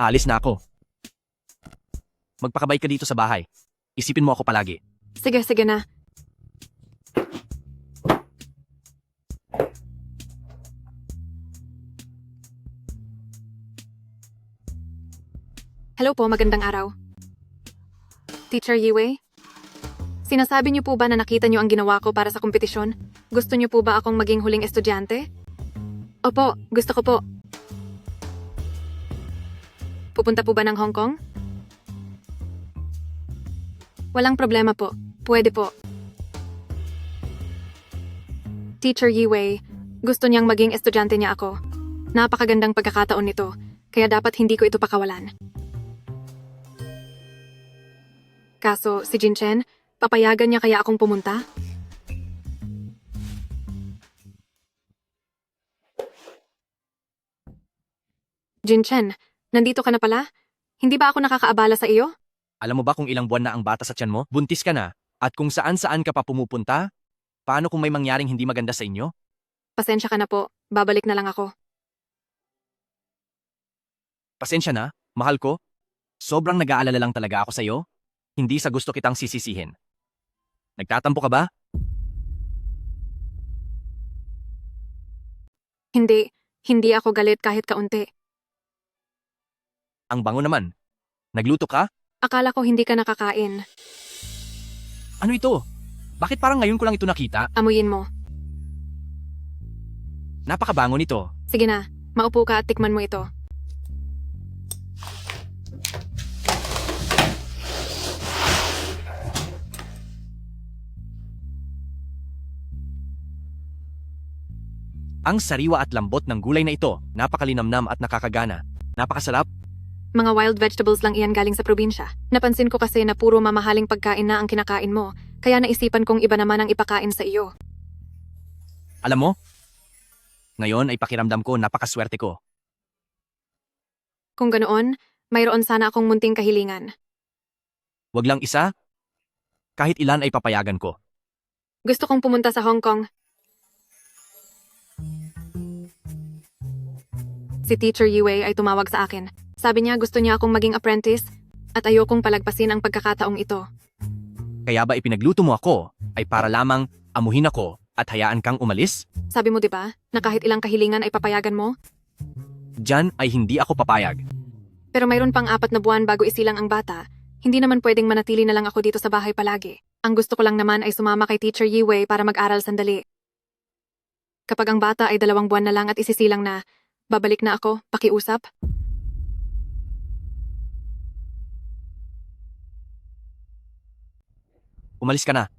Aalis na ako. Magpakabay ka dito sa bahay. Isipin mo ako palagi. Sige, sige na. Hello po, magandang araw. Teacher Yiwei? Sinasabi niyo po ba na nakita niyo ang ginawa ko para sa kompetisyon? Gusto niyo po ba akong maging huling estudyante? Opo, gusto ko po. Pupunta po ba ng Hong Kong? Walang problema po. Pwede po. Teacher Yiwei, gusto niyang maging estudyante niya ako. Napakagandang pagkakataon nito, kaya dapat hindi ko ito pakawalan. Kaso, si Jinchen, papayagan niya kaya akong pumunta? Jinchen, nandito ka na pala? Hindi ba ako nakakaabala sa iyo? Alam mo ba kung ilang buwan na ang bata sa tiyan mo? Buntis ka na. At kung saan-saan ka pa pumupunta? Paano kung may mangyaring hindi maganda sa inyo? Pasensya ka na po. Babalik na lang ako. Pasensya na, mahal ko. Sobrang nag-aalala lang talaga ako sa iyo. Hindi sa gusto kitang sisisihin. Nagtatampo ka ba? Hindi. Hindi ako galit kahit kaunti. Ang bango naman. Nagluto ka? Akala ko hindi ka nakakain. Ano ito? Bakit parang ngayon ko lang ito nakita? Amuyin mo. Napakabango nito. Sige na, maupo ka at tikman mo ito. Ang sariwa at lambot ng gulay na ito, napakalinamnam at nakakagana. Napakasarap. Mga wild vegetables lang iyan galing sa probinsya. Napansin ko kasi na puro mamahaling pagkain na ang kinakain mo, kaya naisipan kong iba naman ang ipakain sa iyo. Alam mo, ngayon ay pakiramdam ko napakaswerte ko. Kung ganoon, mayroon sana akong munting kahilingan. Wag lang isa, kahit ilan ay papayagan ko. Gusto kong pumunta sa Hong Kong. Si Teacher Yiwei ay tumawag sa akin. Sabi niya gusto niya akong maging apprentice at ayokong palagpasin ang pagkakataong ito. Kaya ba ipinagluto mo ako ay para lamang amuhin ako at hayaan kang umalis? Sabi mo 'di ba na kahit ilang kahilingan ay papayagan mo? Diyan ay hindi ako papayag. Pero mayroon pang 4 na buwan bago isilang ang bata. Hindi naman pwedeng manatili na lang ako dito sa bahay palagi. Ang gusto ko lang naman ay sumama kay Teacher Yiwei para mag-aral sandali. Kapag ang bata ay 2 buwan na lang at isisilang na, babalik na ako, pakiusap. Umalis ka na.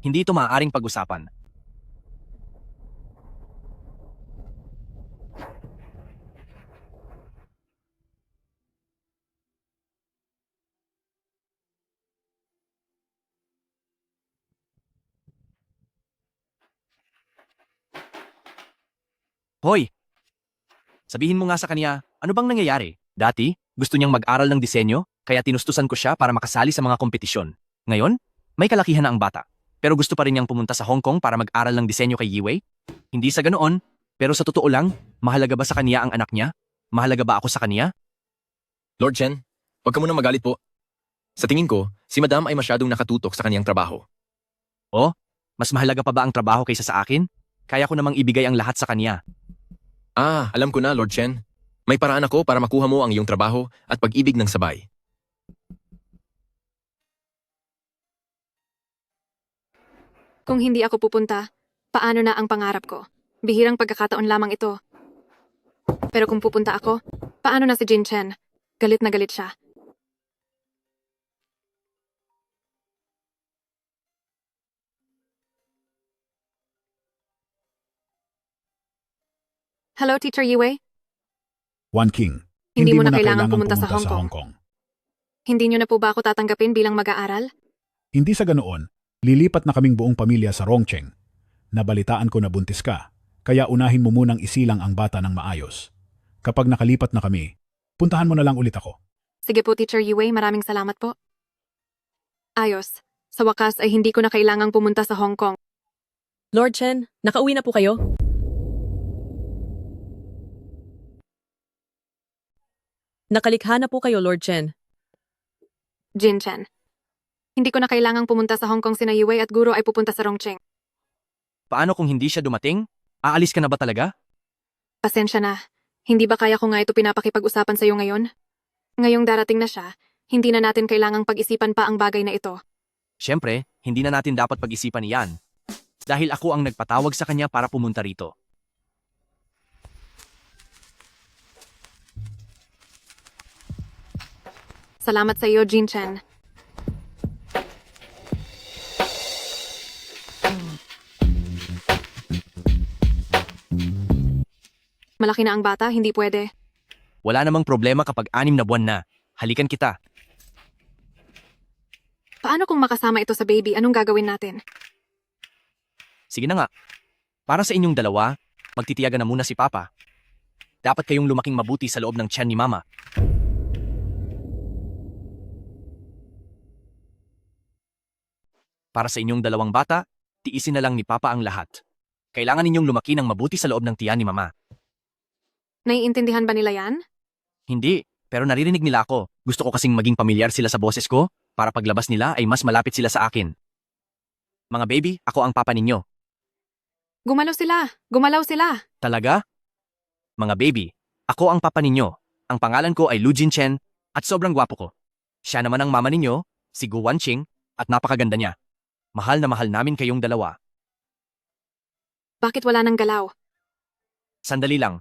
Hindi ito maaaring pag-usapan. Hoy! Sabihin mo nga sa kanya, ano bang nangyayari? Dati, gusto niyang mag-aral ng disenyo, kaya tinustusan ko siya para makasali sa mga kompetisyon. Ngayon, may kalakihan na ang bata. Pero gusto pa rin niyang pumunta sa Hong Kong para mag-aral ng disenyo kay Yiwei? Hindi sa ganoon, pero sa totoo lang, mahalaga ba sa kanya ang anak niya? Mahalaga ba ako sa kanya? Lord Chen, huwag ka munang magalit po. Sa tingin ko, si Madam ay masyadong nakatutok sa kaniyang trabaho. Oh, mas mahalaga pa ba ang trabaho kaysa sa akin? Kaya ko namang ibigay ang lahat sa kanya. Ah, alam ko na, Lord Chen. May paraan ako para makuha mo ang iyong trabaho at pag-ibig ng sabay. Kung hindi ako pupunta, paano na ang pangarap ko? Bihirang pagkakataon lamang ito. Pero kung pupunta ako, paano na si Jinchen? Galit na galit siya. Hello, Teacher Yiwei? One King. Hindi mo na kailangan pumunta sa Hong Kong. Hindi niyo na po ba ako tatanggapin bilang mag-aaral? Hindi sa ganoon. Lilipat na kaming buong pamilya sa Rongcheng. Nabalitaan ko na buntis ka, kaya unahin mo munang isilang ang bata ng maayos. Kapag nakalipat na kami, puntahan mo na lang ulit ako. Sige po, Teacher Yiwei, maraming salamat po. Ayos. Sa wakas ay hindi ko na kailangang pumunta sa Hong Kong. Lord Chen, nakauwi na po kayo? Nakalikha na po kayo, Lord Chen. Jinchen. Hindi ko na kailangang pumunta sa Hong Kong sina Yiwei at Guro ay pupunta sa Rongcheng. Paano kung hindi siya dumating? Aalis ka na ba talaga? Pasensya na. Hindi ba kaya ko nga ito pinapakipag-usapan sa iyo ngayon? Ngayong darating na siya, Hindi na natin kailangang pag-isipan pa ang bagay na ito. Siyempre, hindi na natin dapat pag-isipan iyan. Dahil ako ang nagpatawag sa kanya para pumunta rito. Salamat sa iyo, Jinchen. Malaki na ang bata, hindi pwede. Wala namang problema kapag 6 na buwan na. Halikan kita. Paano kung makasama ito sa baby, anong gagawin natin? Sige na nga. Para sa inyong dalawa, magtitiyaga na muna si Papa. Dapat kayong lumaking mabuti sa loob ng tiyan ni Mama. Para sa inyong dalawang bata, tiisin na lang ni Papa ang lahat. Kailangan ninyong lumaki ng mabuti sa loob ng tiyan ni Mama. Naiintindihan ba nila yan? Hindi, pero naririnig nila ako. Gusto ko kasing maging pamilyar sila sa boses ko para paglabas nila ay mas malapit sila sa akin. Mga baby, ako ang papa ninyo. Gumalaw sila! Gumalaw sila! Talaga? Mga baby, ako ang papa ninyo. Ang pangalan ko ay Lu Jinchen at sobrang gwapo ko. Siya naman ang mama ninyo, si Gu Wanqing, at napakaganda niya. Mahal na mahal namin kayong dalawa. Bakit wala nang galaw? Sandali lang.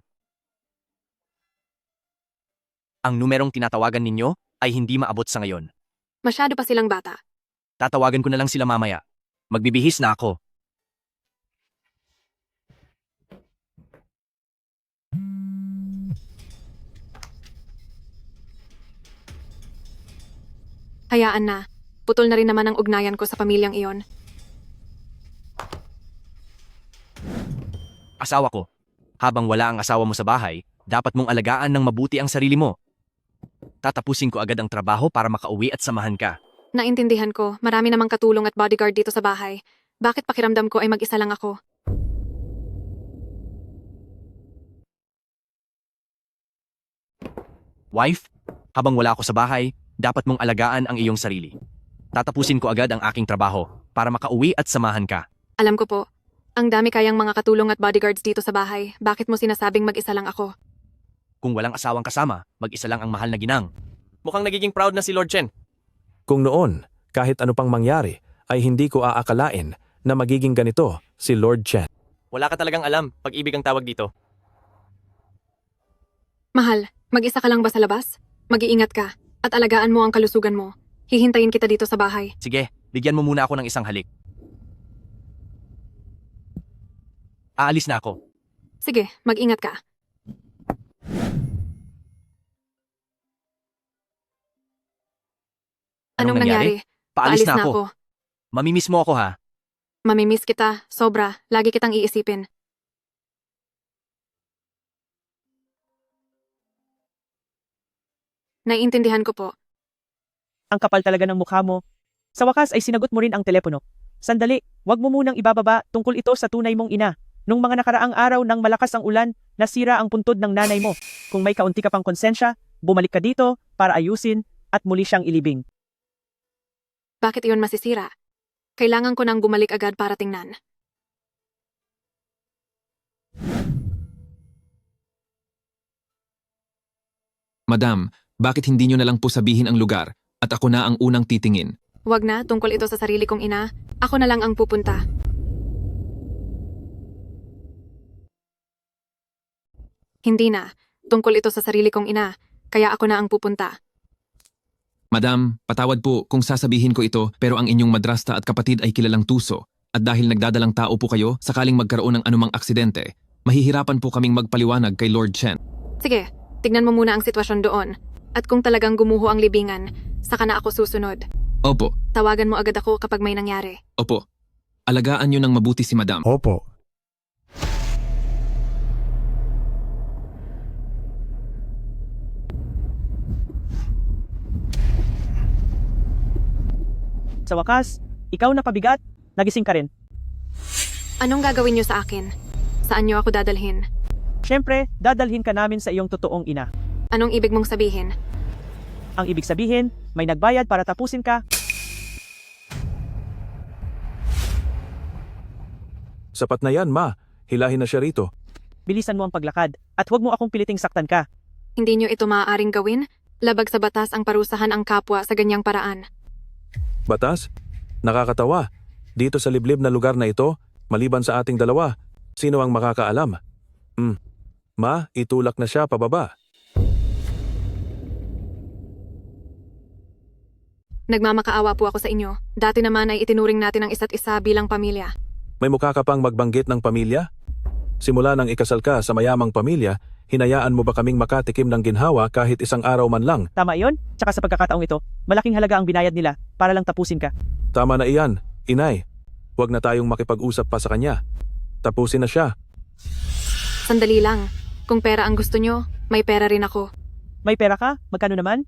Ang numerong tinatawagan ninyo ay hindi maabot sa ngayon. Masyado pa silang bata. Tatawagan ko na lang sila mamaya. Magbibihis na ako. Hayaan na. Putol na rin naman ang ugnayan ko sa pamilyang iyon. Asawa ko. Habang wala ang asawa mo sa bahay, dapat mong alagaan ng mabuti ang sarili mo. Tatapusin ko agad ang trabaho para makauwi at samahan ka. Naintindihan ko, marami namang katulong at bodyguard dito sa bahay. Bakit pakiramdam ko ay mag-isa lang ako? Wife, habang wala ako sa bahay, dapat mong alagaan ang iyong sarili. Tatapusin ko agad ang aking trabaho para makauwi at samahan ka. Alam ko po, ang dami kayang mga katulong at bodyguards dito sa bahay. Bakit mo sinasabing mag-isa lang ako? Kung walang asawang kasama, mag-isa lang ang mahal na ginang. Mukhang nagiging proud na si Lord Chen. Kung noon, kahit ano pang mangyari, ay hindi ko aakalain na magiging ganito si Lord Chen. Wala ka talagang alam, pag-ibig ang tawag dito. Mahal, mag-isa ka lang ba sa labas? Mag-iingat ka at alagaan mo ang kalusugan mo. Hihintayin kita dito sa bahay. Sige, bigyan mo muna ako ng isang halik. Aalis na ako. Sige, mag-ingat ka. Anong nangyari? Paalis na ako. Mamimiss mo ako ha. Mamimiss kita, sobra. Lagi kitang iisipin. Naiintindihan ko po. Ang kapal talaga ng mukha mo. Sa wakas ay sinagot mo rin ang telepono. Sandali, wag mo munang ibababa tungkol ito sa tunay mong ina. Nung mga nakaraang araw nang malakas ang ulan, nasira ang puntod ng nanay mo. Kung may kaunti ka pang konsensya, bumalik ka dito para ayusin at muli siyang ilibing. Bakit iyon masisira? Kailangan ko nang bumalik agad para tingnan. Madam, bakit hindi nyo na lang po sabihin ang lugar at ako na ang unang titingin? Wag na, tungkol ito sa sarili kong ina. Ako na lang ang pupunta. Hindi na. Tungkol ito sa sarili kong ina. Kaya ako na ang pupunta. Madam, patawad po kung sasabihin ko ito pero ang inyong madrasta at kapatid ay kilalang tuso at dahil nagdadalang tao po kayo sakaling magkaroon ng anumang aksidente, mahihirapan po kaming magpaliwanag kay Lord Chen. Sige, tignan mo muna ang sitwasyon doon. At kung talagang gumuho ang libingan, saka na ako susunod. Opo, Tawagan mo agad ako kapag may nangyari. opo. Alagaan nyo ng mabuti si Madam. Opo. Sa wakas, ikaw na pabigat, nagising ka rin. Anong gagawin niyo sa akin? Saan niyo ako dadalhin? Siyempre, dadalhin ka namin sa iyong totoong ina. Anong ibig mong sabihin? Ang ibig sabihin, may nagbayad para tapusin ka. Sapat na yan, ma. Hilahin na siya rito. Bilisan mo ang paglakad, at huwag mo akong piliting saktan ka. Hindi niyo ito maaaring gawin? Labag sa batas ang parusahan ang kapwa sa ganyang paraan. Batas? Nakakatawa. Dito sa liblib na lugar na ito, maliban sa ating dalawa, sino ang makakaalam? Ma, itulak na siya pababa. Nagmamakaawa po ako sa inyo. Dati naman ay itinuring natin ang isa't isa bilang pamilya. May mukha ka pang magbanggit ng pamilya? Simula nang ikasal ka sa mayamang pamilya, hinayaan mo ba kaming makatikim ng ginhawa kahit isang araw man lang? Tama iyon, tsaka sa pagkakataong ito, malaking halaga ang binayad nila para lang tapusin ka. Tama na iyan, inay. Huwag na tayong makipag-usap pa sa kanya. Tapusin na siya. Sandali lang. Kung pera ang gusto nyo, may pera rin ako. May pera ka? Magkano naman?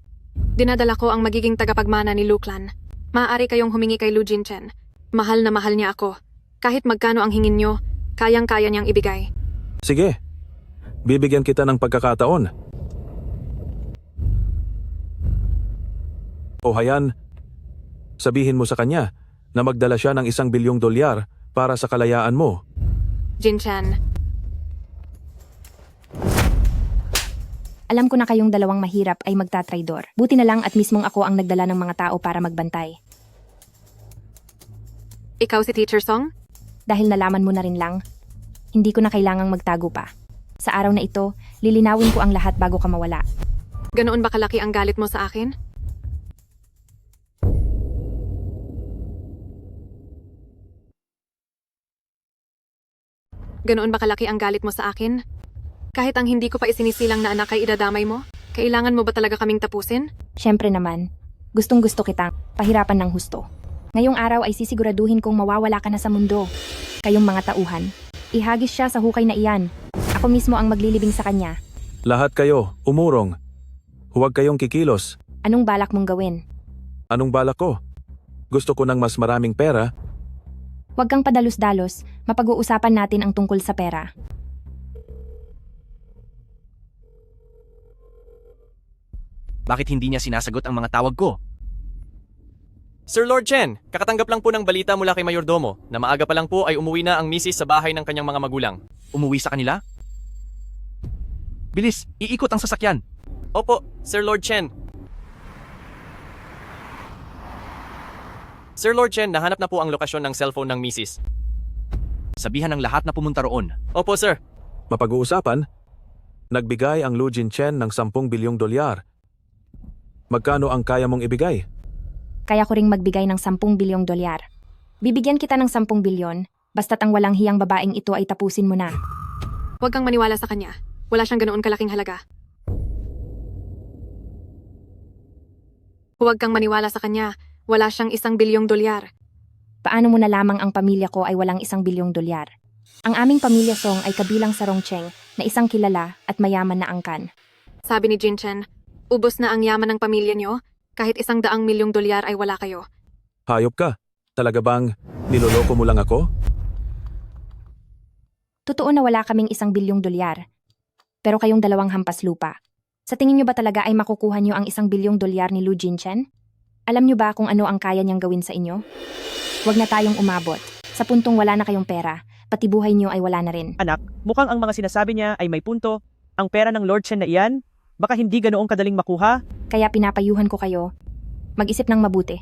Dinadala ko ang magiging tagapagmana ni Luclan. Maaari kayong humingi kay Lu Jinchen. Mahal na mahal niya ako. Kahit magkano ang hingin nyo, kayang-kaya niyang ibigay. Sige, bibigyan kita ng pagkakataon. O hayan, sabihin mo sa kanya na magdala siya ng $1 bilyong para sa kalayaan mo. Jinchen, Alam ko na kayong dalawang mahirap ay magtatraidor. Buti na lang at mismong ako ang nagdala ng mga tao para magbantay. ikaw si Teacher Song? Dahil nalaman mo na rin lang, hindi ko na kailangang magtago pa. Sa araw na ito, lilinawin ko ang lahat bago ka mawala. Ganoon ba kalaki ang galit mo sa akin? Ganoon ba kalaki ang galit mo sa akin? Kahit ang hindi ko pa isinisilang na anak ay idadamay mo? Kailangan mo ba talaga kaming tapusin? Siyempre naman, gustong-gusto kitang pahirapan ng husto. Ngayong araw ay sisiguraduhin kong mawawala ka na sa mundo. Kayong mga tauhan, ihagis siya sa hukay na iyan. Ako mismo ang maglilibing sa kanya. Lahat kayo, umurong. Huwag kayong kikilos. Anong balak mong gawin? Anong balak ko? Gusto ko ng mas maraming pera. Huwag kang padalos-dalos, mapag-uusapan natin ang tungkol sa pera. Bakit hindi niya sinasagot ang mga tawag ko? Sir Lord Chen, kakatanggap lang po ng balita mula kay Mayordomo na maaga pa lang po ay umuwi na ang misis sa bahay ng kanyang mga magulang. Umuwi sa kanila? Bilis, iikot ang sasakyan. Opo, Sir Lord Chen. Sir Lord Chen, nahanap na po ang lokasyon ng cellphone ng misis. Sabihan ng lahat na pumunta roon. Opo, sir. Mapag-uusapan, nagbigay ang Lu Jinchen ng $10 bilyong. Magkano ang kaya mong ibigay? Kaya ko ring magbigay ng $10 bilyong. Bibigyan kita ng 10 bilyon, basta't ang walang hiyang babaeng ito ay tapusin mo na. Huwag kang maniwala sa kanya. Wala siyang ganoon kalaking halaga. Huwag kang maniwala sa kanya. Wala siyang $1 bilyong. Paano mo na lamang ang pamilya ko ay walang $1 bilyong? Ang aming pamilya Song ay kabilang sa Rongcheng na isang kilala at mayaman na angkan. Sabi ni Jinchen, ubos na ang yaman ng pamilya niyo, kahit $100 milyong ay wala kayo. Hayop ka. Talaga bang niloloko mo lang ako? Totoo na wala kaming $1 bilyong. Pero kayong dalawang hampas lupa. Sa tingin nyo ba talaga ay makukuha nyo ang $1 bilyong ni Lu Jinchen? Alam nyo ba kung ano ang kaya niyang gawin sa inyo? Huwag na tayong umabot. Sa puntong wala na kayong pera, pati buhay nyo ay wala na rin. Anak, mukhang ang mga sinasabi niya ay may punto. Ang pera ng Lord Chen na iyan, baka hindi ganoong kadaling makuha. Kaya pinapayuhan ko kayo, mag-isip ng mabuti.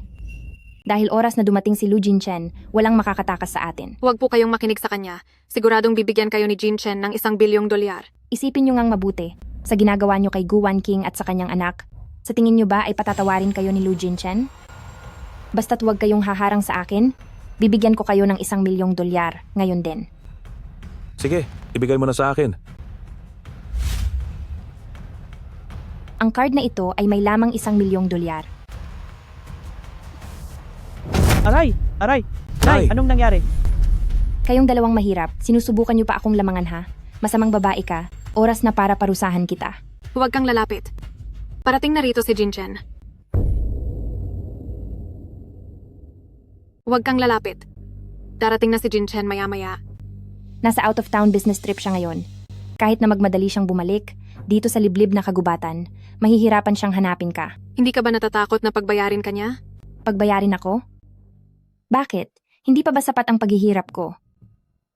Dahil oras na dumating si Lu Jinchen, walang makakatakas sa atin. Huwag po kayong makinig sa kanya. Siguradong bibigyan kayo ni Jinchen ng $1 bilyong. Isipin nyo ngang mabuti, sa ginagawa nyo kay Gu Wanqing at sa kanyang anak, sa tingin nyo ba ay patatawarin kayo ni Lu Jinchen? Basta't huwag kayong haharang sa akin, bibigyan ko kayo ng $1 milyong ngayon din. Sige, ibigay mo na sa akin. Ang card na ito ay may lamang $1 milyong. Aray! Aray! Nay, anong nangyari? Kayong dalawang mahirap, sinusubukan nyo pa akong lamangan ha? Masamang babae ka, oras na para parusahan kita. Huwag kang lalapit. Parating na rito si Jinchen. Huwag kang lalapit. Darating na si Jinchen maya-maya. Nasa out-of-town business trip siya ngayon. Kahit na magmadali siyang bumalik, dito sa liblib na kagubatan, mahihirapan siyang hanapin ka. Hindi ka ba natatakot na pagbayarin ka niya? Pagbayarin ako? Bakit? Hindi pa ba sapat ang paghihirap ko?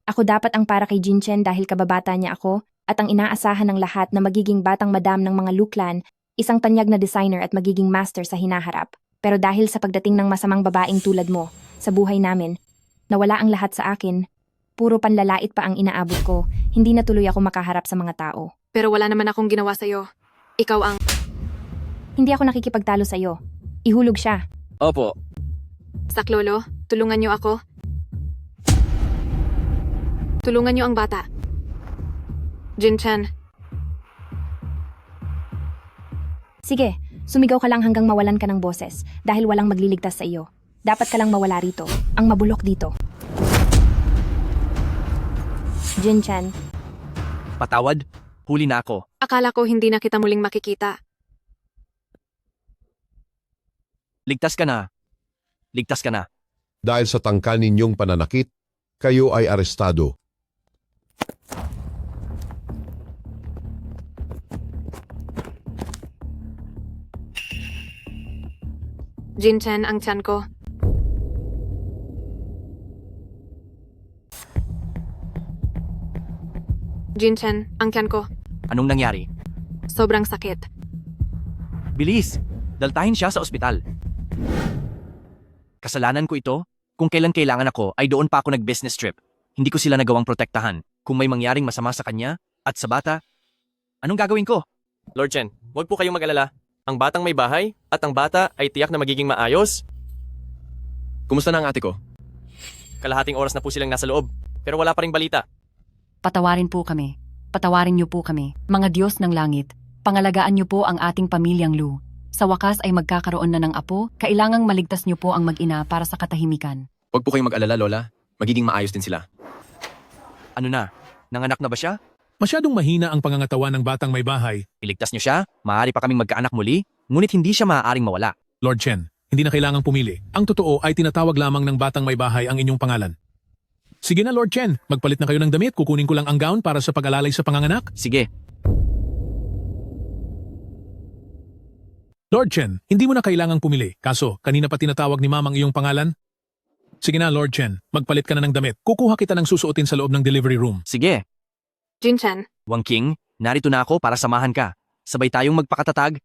Ako dapat ang para kay Jinchen dahil kababata niya ako at ang inaasahan ng lahat na magiging batang madam ng mga Luclan, Isang tanyag na designer at magiging master sa hinaharap. Pero dahil sa pagdating ng masamang babaeng tulad mo, sa buhay namin, nawala ang lahat sa akin. Puro panlalait pa ang inaabot ko. Hindi na tuloy ako makaharap sa mga tao. Pero wala naman akong ginawa sa'yo. Ikaw ang... Hindi ako nakikipagtalo sa'yo. Ihulog siya. Opo. Saklolo, tulungan niyo ako. Tulungan niyo ang bata. Jin-chan, Sige, sumigaw ka lang hanggang mawalan ka ng boses dahil walang magliligtas sa iyo. Dapat ka lang mawala rito. Ang mabulok dito. Jin-chan, Patawad, huli na ako. akala ko hindi na kita muling makikita. Ligtas ka na. Ligtas ka na. Dahil sa tangkal ninyong pananakit, kayo ay arestado. Jin-chan ang tiyan ko. Jin-chan ang tiyan ko. Anong nangyari? Sobrang sakit. Bilis! Daltahin siya sa ospital. Kasalanan ko ito? Kung kailan kailangan ako ay doon pa ako nag-business trip. Hindi ko sila nagawang protektahan. Kung may mangyaring masama sa kanya at sa bata, anong gagawin ko? Lord Chen, huwag po kayong mag-alala. Ang batang may bahay at ang bata ay tiyak na magiging maayos. Kumusta na ang ate ko? Kalahating oras na po silang nasa loob, pero wala pa ring balita. Patawarin po kami. Patawarin niyo po kami, mga Diyos ng langit. Pangalagaan niyo po ang ating pamilyang Lu. Sa wakas ay magkakaroon na ng apo, kailangang maligtas niyo po ang mag-ina para sa katahimikan. Huwag po kayong mag-alala, Lola. Magiging maayos din sila. Ano na? Nanganak na ba siya? Masyadong mahina ang pangangatawan ng batang may bahay. Iligtas niyo siya? Maaari pa kaming magkaanak muli? Ngunit hindi siya maaaring mawala. Lord Chen, hindi na kailangang pumili. Ang totoo ay tinatawag lamang ng batang may bahay ang inyong pangalan. Sige na Lord Chen, magpalit na kayo ng damit. Kukunin ko lang ang gown para sa pag-alalay sa panganganak. Sige. Lord Chen, hindi mo na kailangang pumili. Kaso, kanina pa tinatawag ni mamang iyong pangalan. Sige na Lord Chen, magpalit ka na ng damit. Kukuha kita ng susuotin sa loob ng delivery room. Sige. Jin-chan, Wang King, narito na ako para samahan ka. Sabay tayong magpakatatag.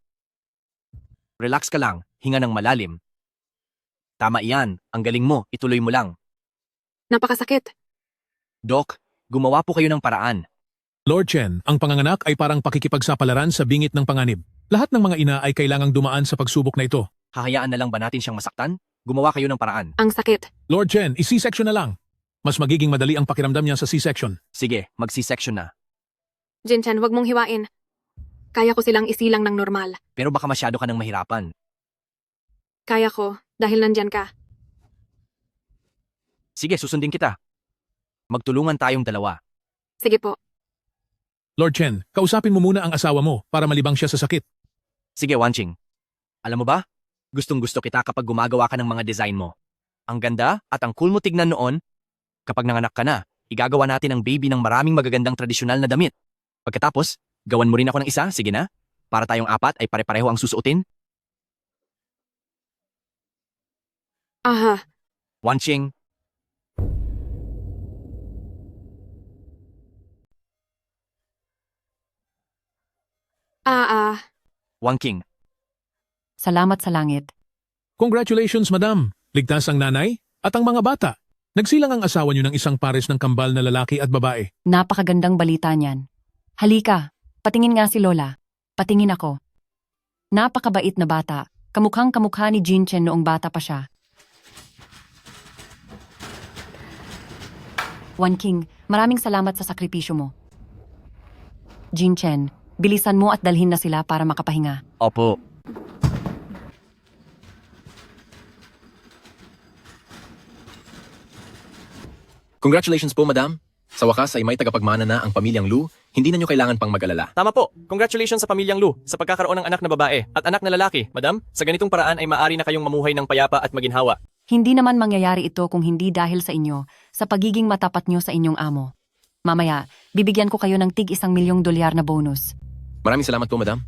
Relax ka lang, hinga ng malalim. Tama iyan, ang galing mo, ituloy mo lang. napakasakit. Doc, gumawa po kayo ng paraan. Lord Chen, ang panganganak ay parang pakikipagsapalaran sa bingit ng panganib. Lahat ng mga ina ay kailangang dumaan sa pagsubok na ito. Hahayaan na lang ba natin siyang masaktan? Gumawa kayo ng paraan. Ang sakit. Lord Chen, i-C-section na lang. Mas magiging madali ang pakiramdam niya sa C-section. Sige, mag-C-section na. Jin-chan, wag mong hiwain. Kaya ko silang isilang ng normal. Pero baka masyado ka nang mahirapan. Kaya ko, dahil nandyan ka. Sige, susundin kita. Magtulungan tayong dalawa. Sige po. Lord Chen, kausapin mo muna ang asawa mo para malibang siya sa sakit. Sige, Wanching. Alam mo ba? Gustong-gusto kita kapag gumagawa ka ng mga design mo. Ang ganda at ang cool mo tignan noon. Kapag nanganak ka na, igagawa natin ang baby ng maraming magagandang tradisyonal na damit. Pagkatapos, gawan mo rin ako ng isa, sige na? Para tayong apat ay pare-pareho ang susuotin. Aha, Wanching. Wanking. Salamat sa langit. Congratulations, madam. Ligtas ang nanay at ang mga bata. Nagsilang ang asawa niyo ng isang pares ng kambal na lalaki at babae. Napakagandang balita niyan. Halika, patingin nga si Lola. Patingin ako. Napakabait na bata. Kamukhang kamukha ni Jin-chen noong bata pa siya. Wan King, maraming salamat sa sakripisyo mo. Jin-chen, bilisan mo at dalhin na sila para makapahinga. Opo. Congratulations po, madam. Sa wakas ay may tagapagmana na ang pamilyang Lu, hindi na nyo kailangan pang mag-alala. Tama po. Congratulations sa pamilyang Lu sa pagkakaroon ng anak na babae at anak na lalaki. Madam, sa ganitong paraan ay maaari na kayong mamuhay ng payapa at maginhawa. Hindi naman mangyayari ito kung hindi dahil sa inyo, sa pagiging matapat nyo sa inyong amo. Mamaya, bibigyan ko kayo ng tig $1,000,000 na bonus. Maraming salamat po, madam.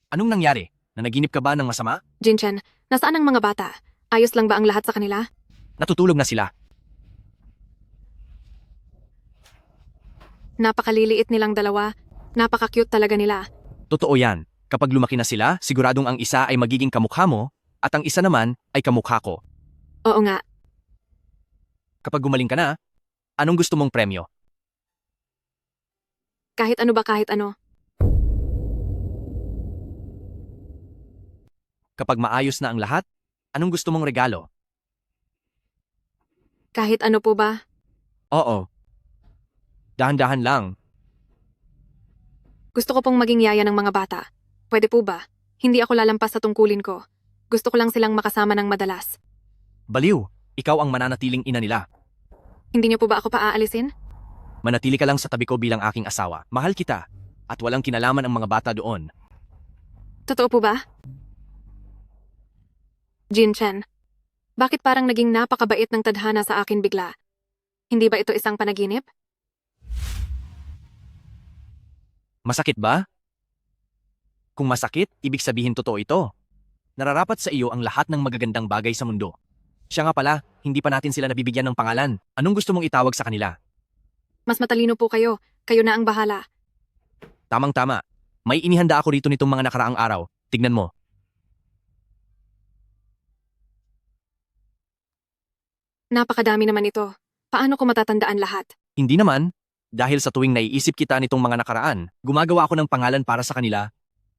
Anong nangyari? Nanaginip ka ba ng masama? Jin-chan, nasaan ang mga bata? Ayos lang ba ang lahat sa kanila? Natutulog na sila. Napakaliliit nilang dalawa. Napaka-cute talaga nila. Totoo yan. Kapag lumaki na sila, siguradong ang isa ay magiging kamukha mo at ang isa naman ay kamukha ko. Oo nga. Kapag gumaling ka na, anong gusto mong premyo? Kahit ano ba kahit ano. Kapag maayos na ang lahat, anong gusto mong regalo? Kahit ano po ba? Oo. Dahan-dahan lang. Gusto ko pong maging yaya ng mga bata. Pwede po ba? Hindi ako lalampas sa tungkulin ko. Gusto ko lang silang makasama ng madalas. Baliw, ikaw ang mananatiling ina nila. Hindi niyo po ba ako paaalisin? Manatili ka lang sa tabi ko bilang aking asawa. Mahal kita. At walang kinalaman ang mga bata doon. Totoo po ba? Jinchen, bakit parang naging napakabait ng tadhana sa akin bigla? Hindi ba ito isang panaginip? Masakit ba? Kung masakit, ibig sabihin totoo ito. Nararapat sa iyo ang lahat ng magagandang bagay sa mundo. Siya nga pala, hindi pa natin sila nabibigyan ng pangalan. Anong gusto mong itawag sa kanila? Mas matalino po kayo. Kayo na ang bahala. Tamang-tama. May inihanda ako rito nitong mga nakaraang araw. Tignan mo. Napakadami naman ito. Paano ko matatandaan lahat? Hindi naman. Dahil sa tuwing naiisip kita nitong mga nakaraan, gumagawa ako ng pangalan para sa kanila.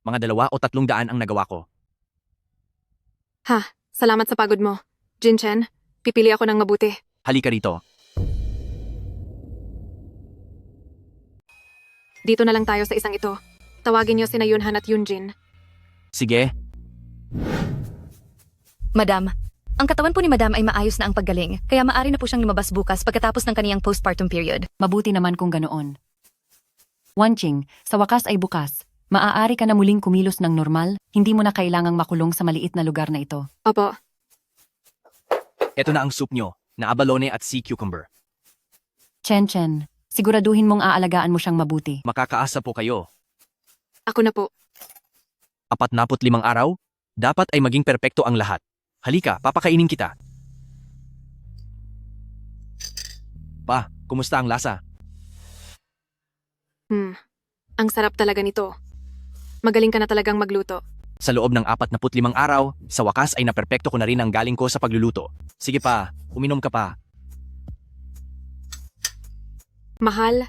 Mga 200 o 300 ang nagawa ko. Ha, salamat sa pagod mo. Jinchen, pipili ako ng mabuti. Halika rito. Dito na lang tayo sa isang ito. Tawagin niyo sina Yunhan at Yunjin. Sige. Madam, ang katawan po ni Madam ay maayos na ang paggaling, kaya maaari na po siyang lumabas bukas pagkatapos ng kaniyang postpartum period. Mabuti naman kung ganoon. Wanching, sa wakas ay bukas. Maaari ka na muling kumilos ng normal, hindi mo na kailangang makulong sa maliit na lugar na ito. Opo. Ito na ang soup nyo, na abalone at sea cucumber. Chen, siguraduhin mong aalagaan mo siyang mabuti. Makakaasa po kayo. Ako na po. 45 araw, dapat ay maging perpekto ang lahat. Halika, papakainin kita. Pa, kumusta ang lasa? Ang sarap talaga nito. Magaling ka na talagang magluto. Sa loob ng 45 araw, sa wakas ay naperpekto ko na rin ang galing ko sa pagluluto. Sige pa, uminom ka pa. Mahal,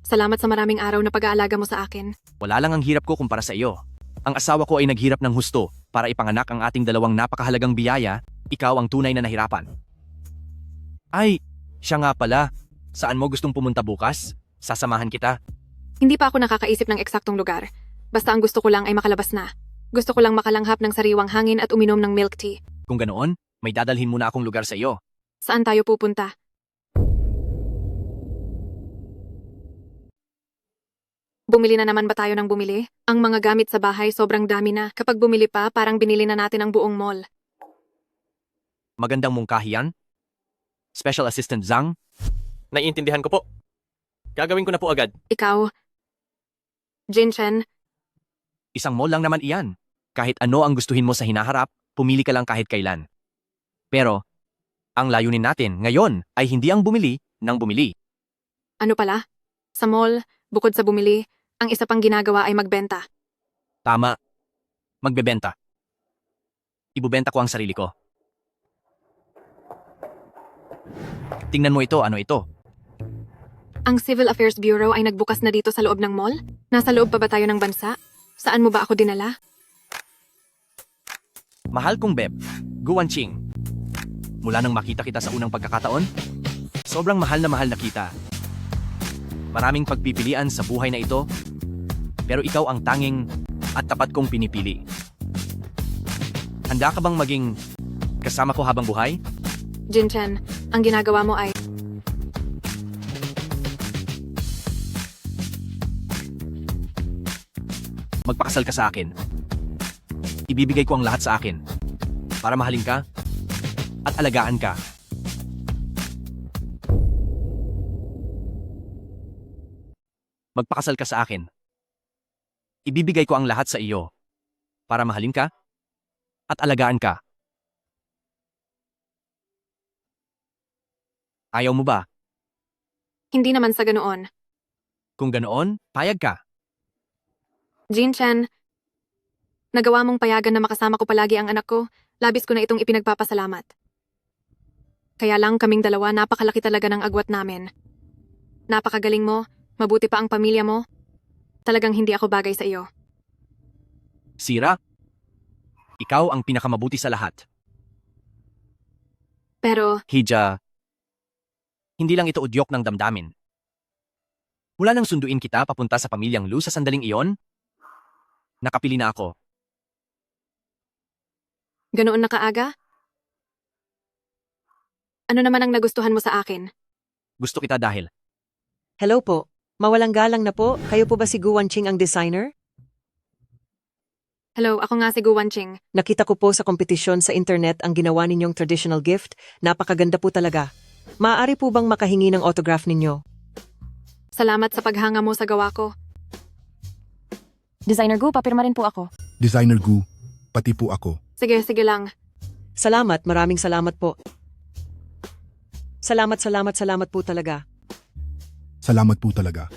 salamat sa maraming araw na pag-aalaga mo sa akin. Wala lang ang hirap ko kumpara sa iyo. Ang asawa ko ay naghirap ng husto para ipanganak ang ating dalawang napakahalagang biyaya, ikaw ang tunay na nahirapan. Ay, siya nga pala. Saan mo gustong pumunta bukas? Sasamahan kita. Hindi pa ako nakakaisip ng eksaktong lugar. Basta ang gusto ko lang ay makalabas na. Gusto ko lang makalanghap ng sariwang hangin at uminom ng milk tea. Kung ganoon, may dadalhin muna akong lugar sa iyo. Saan tayo pupunta? Bumili na naman ba tayo ng bumili? Ang mga gamit sa bahay sobrang dami na. Kapag bumili pa, parang binili na natin ang buong mall. Magandang mungkahi yan. Special Assistant Zhang. Naiintindihan ko po. Gagawin ko na po agad. Ikaw, Jinchen, Isang mall lang naman iyan. Kahit ano ang gustuhin mo sa hinaharap, pumili ka lang kahit kailan. Pero, ang layunin natin ngayon ay hindi ang bumili ng bumili. ano pala? Sa mall, bukod sa bumili, ang isa pang ginagawa ay magbenta. Tama. Magbebenta. Ibubenta ko ang sarili ko. Tingnan mo ito, ano ito? Ang Civil Affairs Bureau ay nagbukas na dito sa loob ng mall? Nasa loob pa ba tayo ng bansa? Saan mo ba ako dinala? Mahal kong Beb, Guanqing. Mula nang makita kita sa unang pagkakataon, sobrang mahal na kita. Maraming pagpipilian sa buhay na ito, pero ikaw ang tanging at tapat kong pinipili. Handa ka bang maging kasama ko habang buhay? Jinchen, ang ginagawa mo ay... Magpakasal ka sa akin. Ibibigay ko ang lahat sa akin para mahalin ka at alagaan ka. Magpakasal ka sa akin. Ibibigay ko ang lahat sa iyo para mahalin ka at alagaan ka. Ayaw mo ba? Hindi naman sa ganoon. Kung ganoon, payag ka. Jinchen, nagawa mong payagan na makasama ko palagi ang anak ko. Labis ko na itong ipinagpapasalamat. Kaya lang kaming dalawa, napakalaki talaga ng agwat namin. Napakagaling mo, mabuti pa ang pamilya mo. Talagang hindi ako bagay sa iyo. Sira, ikaw ang pinakamabuti sa lahat. Pero, Hija, hindi lang ito udyok ng damdamin. Mula nang sunduin kita papunta sa pamilyang Lu sa sandaling iyon, nakapili na ako. ganoon na kaaga? Ano naman ang nagustuhan mo sa akin? Gusto kita dahil Hello po. Mawalang galang na po. Kayo po ba si Gu Wanqing ang designer? Hello, ako nga si Gu Wanqing. Nakita ko po sa kompetisyon sa internet ang ginawa ninyong traditional gift. Napakaganda po talaga. Maaari po bang makahingi ng autograph ninyo? Salamat sa paghanga mo sa gawa ko. Designer Gu, papirma rin po ako. Designer Gu, pati po ako. Sige, sige lang. Salamat, maraming salamat po. Salamat po talaga. Salamat po talaga.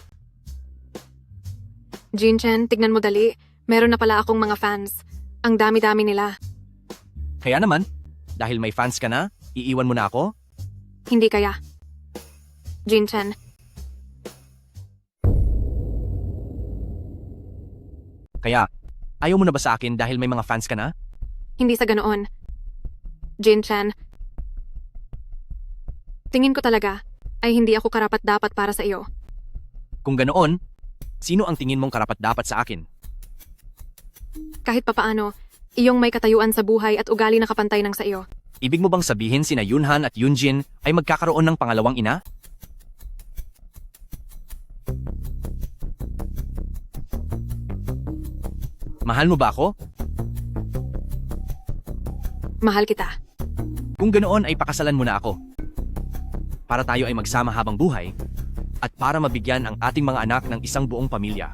Jinchen, tignan mo dali. Meron na pala akong mga fans. Ang dami-dami nila. Kaya naman, dahil may fans ka na, iiwan mo na ako? Hindi kaya. Jinchen, Kaya, ayaw mo na ba sa akin dahil may mga fans ka na? hindi sa ganoon. Jinchen, tingin ko talaga ay hindi ako karapat-dapat para sa iyo. Kung ganoon, sino ang tingin mong karapat-dapat sa akin? Kahit papaano, iyong may katayuan sa buhay at ugali na kapantay ng sa iyo. Ibig mo bang sabihin sina Yunhan at Yunjin ay magkakaroon ng pangalawang ina? Mahal mo ba ako? Mahal kita. Kung ganoon ay pakasalan mo na ako. Para tayo ay magsama habang buhay at para mabigyan ang ating mga anak ng isang buong pamilya.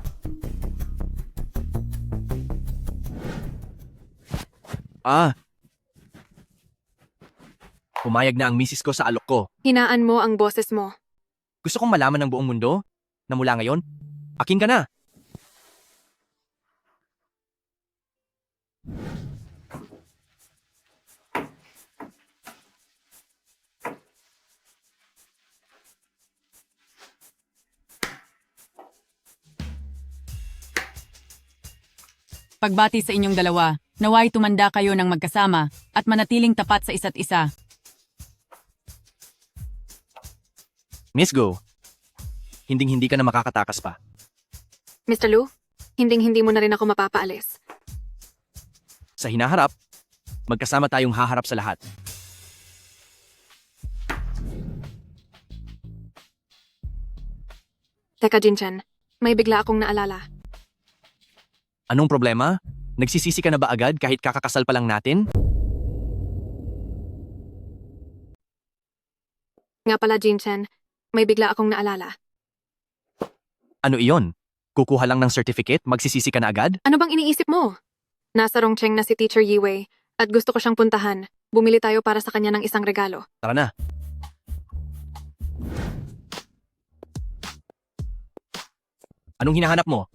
Pumayag na ang misis ko sa alok ko. Hinaan mo ang boses mo. Gusto kong malaman ng buong mundo na mula ngayon, akin ka na. Pagbati sa inyong dalawa, naway tumanda kayo ng magkasama at manatiling tapat sa isa't isa. Miss Go, hinding-hindi ka na makakatakas pa. Mr. Lu, hinding-hindi mo na rin ako mapapaalis. Sa hinaharap, magkasama tayong haharap sa lahat. Teka, Jinchen, may bigla akong naalala. Anong problema? Nagsisisi ka na ba agad kahit kakakasal pa lang natin? Nga pala, Jinchen, may bigla akong naalala. Ano iyon? Kukuha lang ng certificate, magsisisi ka na agad? Ano bang iniisip mo? Nasa Rongcheng na si Teacher Yiwei at gusto ko siyang puntahan. Bumili tayo para sa kanya ng isang regalo. Tara na. Anong hinahanap mo?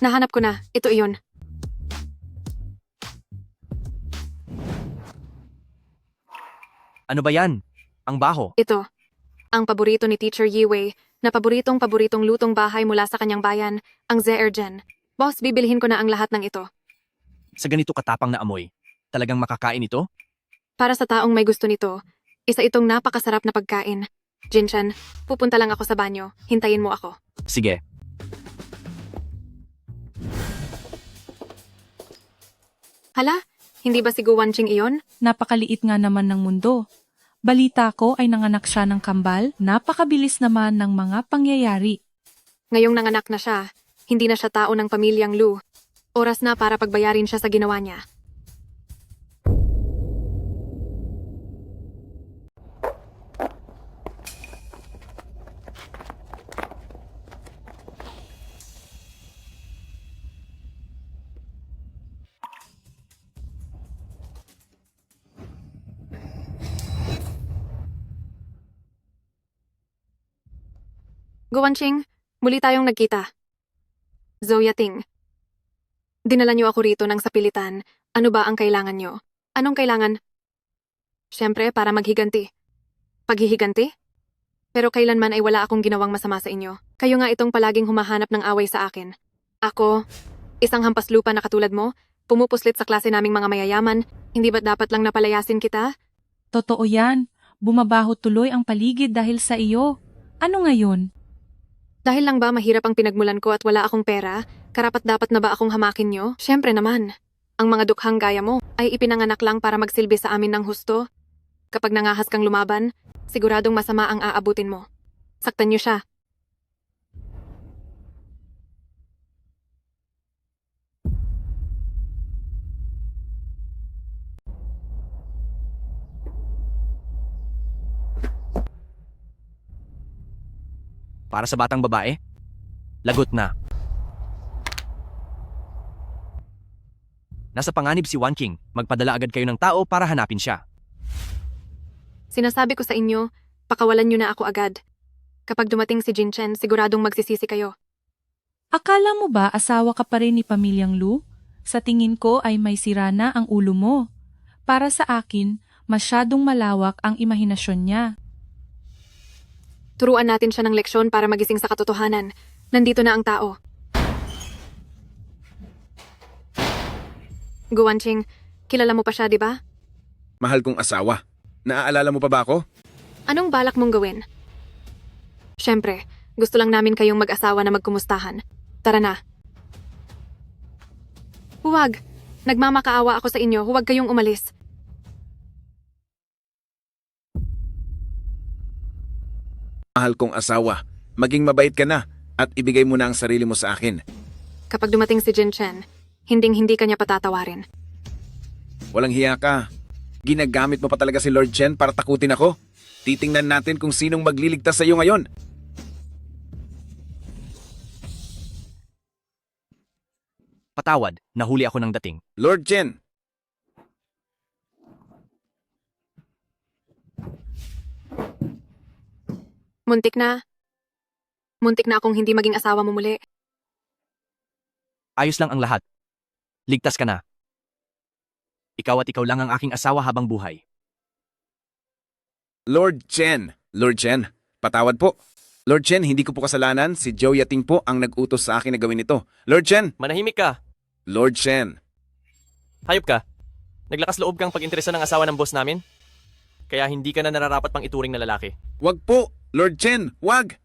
Nahanap ko na. Ito iyon. Ano ba yan? Ang baho. Ito. Ang paborito ni Teacher Yiwei na paboritong lutong bahay mula sa kanyang bayan, ang Zeerjen. Boss, bibilhin ko na ang lahat ng ito. Sa ganito katapang na amoy, talagang makakain ito? Para sa taong may gusto nito, isa itong napakasarap na pagkain. Jinchen, pupunta lang ako sa banyo. Hintayin mo ako. Sige. Hala, hindi ba si Gu Wanqing iyon? Napakaliit nga naman ng mundo. Balita ko ay nanganak siya ng kambal, napakabilis naman ng mga pangyayari. Ngayong nanganak na siya, hindi na siya tao ng pamilyang Lu. Oras na para pagbayarin siya sa ginawa niya. Guwanching, muli tayong nagkita. Zoya Ting. Dinala niyo ako rito ng sapilitan. Ano ba ang kailangan niyo? Anong kailangan? Siyempre, para maghiganti. Paghihiganti? Pero kailanman ay wala akong ginawang masama sa inyo. Kayo nga itong palaging humahanap ng away sa akin. Ako, isang hampas lupa na katulad mo, pumupuslit sa klase naming mga mayayaman, hindi ba't dapat lang napalayasin kita? Totoo yan. Bumabaho tuloy ang paligid dahil sa iyo. Ano ngayon? Dahil lang ba mahirap ang pinagmulan ko at wala akong pera, karapat dapat na ba akong hamakin nyo? Siyempre naman. Ang mga dukhang gaya mo ay ipinanganak lang para magsilbi sa amin ng husto. Kapag nangahas kang lumaban, siguradong masama ang aabutin mo. Saktan nyo siya. Para sa batang babae? Lagot na. Nasa panganib si Wan King. Magpadala agad kayo ng tao para hanapin siya. Sinasabi ko sa inyo, pakawalan nyo na ako agad. Kapag dumating si Jin Chen, siguradong magsisisi kayo. Akala mo ba asawa ka pa rin ni Pamilyang Lu? Sa tingin ko ay may sira na ang ulo mo. Para sa akin, masyadong malawak ang imahinasyon niya. Turuan natin siya ng leksyon para magising sa katotohanan. Nandito na ang tao. Guwanching, kilala mo pa siya, di ba? Mahal kong asawa. Naaalala mo pa ba ako? Anong balak mong gawin? Siyempre, gusto lang namin kayong mag-asawa na magkumustahan. Tara na. Huwag. Nagmamakaawa ako sa inyo. Huwag kayong umalis. Mahal kong asawa, maging mabait ka na at ibigay mo na ang sarili mo sa akin. Kapag dumating si Jin Chen, hinding-hindi kanya patatawarin. Walang hiya ka. Ginagamit mo pa talaga si Lord Chen para takutin ako. Titingnan natin kung sinong magliligtas sa iyo ngayon. Patawad, nahuli ako ng dating. Lord Chen! Muntik na. Muntik na akong hindi maging asawa mo muli. Ayos lang ang lahat. Ligtas ka na. Ikaw at ikaw lang ang aking asawa habang buhay. Lord Chen! Lord Chen, patawad po. Lord Chen, hindi ko po kasalanan. Si Zhou Yating po ang nag-utos sa akin na gawin ito. Lord Chen! Manahimik ka. Lord Chen! Hayop ka. Naglakas loob kang pag-interesa ng asawa ng boss namin? Kaya hindi ka na nararapat pang ituring na lalaki. Wag po! Lord Chen, wag!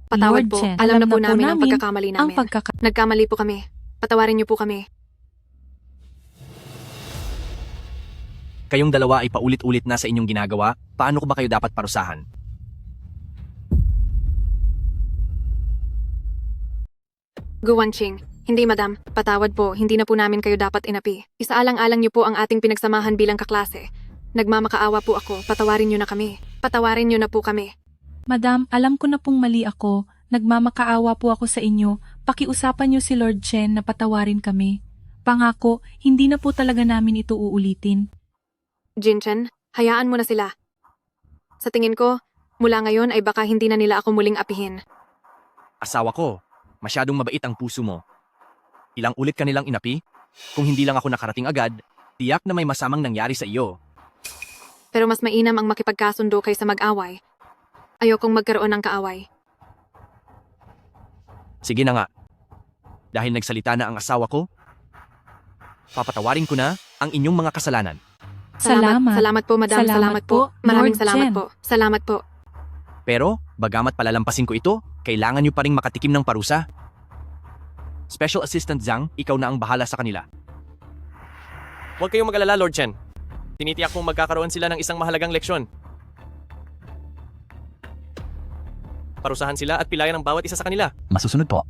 Patawad Lord po. Chen, Alam na po namin ang namin pagkakamali ang namin. Nagkamali po kami. Patawarin niyo po kami. Kayong dalawa ay paulit-ulit na sa inyong ginagawa, paano ko ba kayo dapat parusahan? Guwanching, hindi madam. Patawad po, hindi na po namin kayo dapat inapi. Isaalang-alang niyo po ang ating pinagsamahan bilang kaklase. Nagmamakaawa po ako. Patawarin niyo na kami. Patawarin niyo na po kami. Madam, alam ko na pong mali ako. Nagmamakaawa po ako sa inyo. Pakiusapan niyo si Lord Chen na patawarin kami. Pangako, hindi na po talaga namin ito uulitin. Jin Chen, hayaan mo na sila. Sa tingin ko, mula ngayon ay baka hindi na nila ako muling apihin. Asawa ko, masyadong mabait ang puso mo. Ilang ulit ka nilang inapi? Kung hindi lang ako nakarating agad, tiyak na may masamang nangyari sa iyo. Pero mas mainam ang makipagkasundo kaysa mag-away. Ayokong magkaroon ng kaaway. Sige na nga. Dahil nagsalita na ang asawa ko, papatawarin ko na ang inyong mga kasalanan. Salamat. Salamat po, madam. Salamat po. Maraming salamat po. Salamat po. Pero, bagamat palalampasin ko ito, kailangan nyo pa rin makatikim ng parusa. Special Assistant Zhang, ikaw na ang bahala sa kanila. Huwag kayong mag-alala, Lord Chen. Tinitiyak kong magkakaroon sila ng isang mahalagang leksyon. Parusahan sila at pilayan ang bawat isa sa kanila. Masusunod po.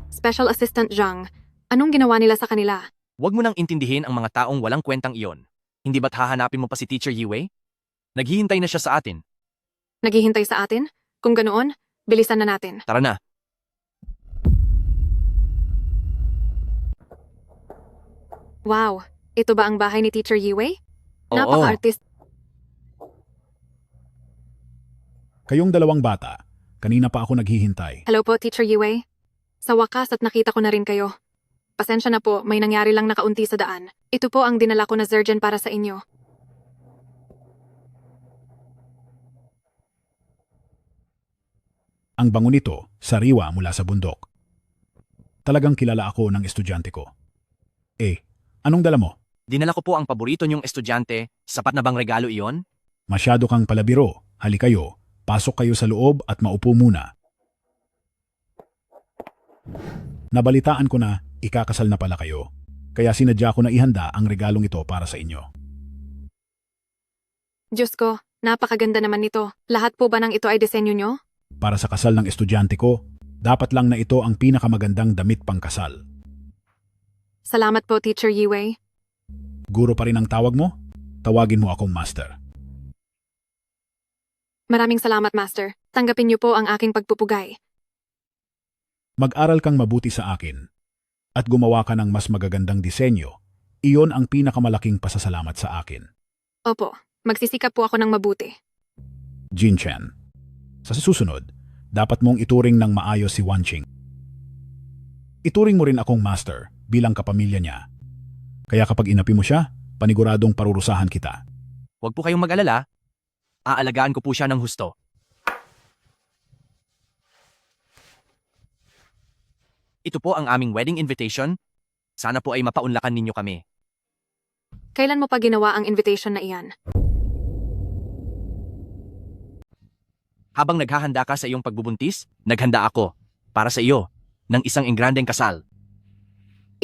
Special Assistant Zhang, anong ginawa nila sa kanila? Huwag mo nang intindihin ang mga taong walang kwentang iyon. Hindi ba't hahanapin mo pa si Teacher Yiwei? Naghihintay na siya sa atin. Naghihintay sa atin? Kung ganoon, bilisan na natin. Tara na. Wow, ito ba ang bahay ni Teacher Yiwei? Oo. Napaka-artist. Kayong dalawang bata, kanina pa ako naghihintay. Hello po, Teacher Yiwei. Sa wakas at nakita ko na rin kayo. Pasensya na po, may nangyari lang na kaunti sa daan. Ito po ang dinala ko na Zergen para sa inyo. Ang bango nito, sariwa mula sa bundok. Talagang kilala ako ng estudyante ko. Anong dala mo? Dinala ko po ang paborito niyong estudyante. Sapat na bang regalo iyon? Masyado kang palabiro. Hali kayo, pasok kayo sa loob at maupo muna. Nabalitaan ko na ikakasal na pala kayo, kaya sinadya ko na ihanda ang regalong ito para sa inyo. Diyos ko, napakaganda naman nito. Lahat po ba ng ito ay disenyo nyo? Para sa kasal ng estudyante ko, dapat lang na ito ang pinakamagandang damit pangkasal. Salamat po, Teacher Yiwei. Guro pa rin ang tawag mo? Tawagin mo akong master. Maraming salamat, Master. Tanggapin niyo po ang aking pagpupugay. Mag-aral kang mabuti sa akin at gumawa ka ng mas magagandang disenyo. Iyon ang pinakamalaking pasasalamat sa akin. Opo, magsisikap po ako ng mabuti. Jinchen, sa susunod, dapat mong ituring ng maayos si Wanqing. Ituring mo rin akong master bilang kapamilya niya. Kaya kapag inapi mo siya, paniguradong parurusahan kita. Huwag po kayong mag-alala. Aalagaan ko po siya ng husto. Ito po ang aming wedding invitation. Sana po ay mapaunlakan ninyo kami. Kailan mo pa ginawa ang invitation na iyan? Habang naghahanda ka sa iyong pagbubuntis, naghanda ako, para sa iyo, ng isang engrandeng kasal.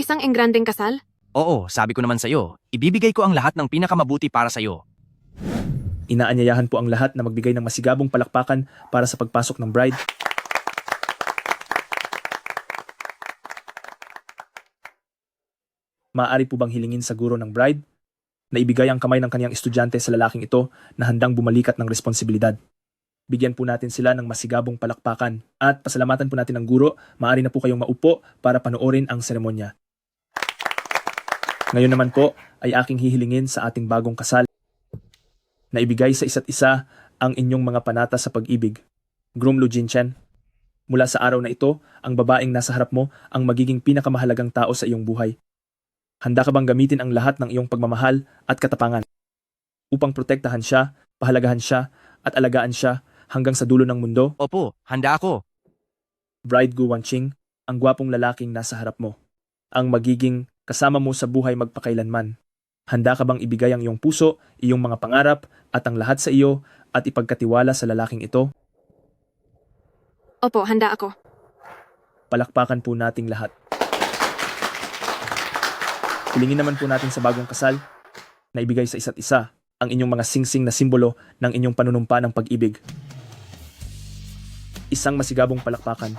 Isang engrandeng kasal? Oo, sabi ko naman sa iyo, ibibigay ko ang lahat ng pinakamabuti para sa iyo. Inaanyayahan po ang lahat na magbigay ng masigabong palakpakan para sa pagpasok ng bride. Maaari po bang hilingin sa guro ng bride na ibigay ang kamay ng kaniyang estudyante sa lalaking ito na handang bumalikat ng responsibilidad? Bigyan po natin sila ng masigabong palakpakan at pasalamatan po natin ang guro. Maaari na po kayong maupo para panoorin ang seremonya. Ngayon naman po ay aking hihilingin sa ating bagong kasal na ibigay sa isa't isa ang inyong mga panata sa pag-ibig. Groom Lu Jinchen, mula sa araw na ito, ang babaeng nasa harap mo ang magiging pinakamahalagang tao sa iyong buhay. Handa ka bang gamitin ang lahat ng iyong pagmamahal at katapangan upang protektahan siya, pahalagahan siya, at alagaan siya hanggang sa dulo ng mundo? Opo, handa ako. Bride Gu Wanqing, ang gwapong lalaking nasa harap mo, ang magiging kasama mo sa buhay magpakailanman. Handa ka bang ibigay ang iyong puso, iyong mga pangarap, at ang lahat sa iyo at ipagkatiwala sa lalaking ito? Opo, handa ako. Palakpakan po nating lahat. Hilingin naman po natin sa bagong kasal na ibigay sa isa't isa ang inyong mga singsing na simbolo ng inyong panunumpa ng pag-ibig. Isang masigabong palakpakan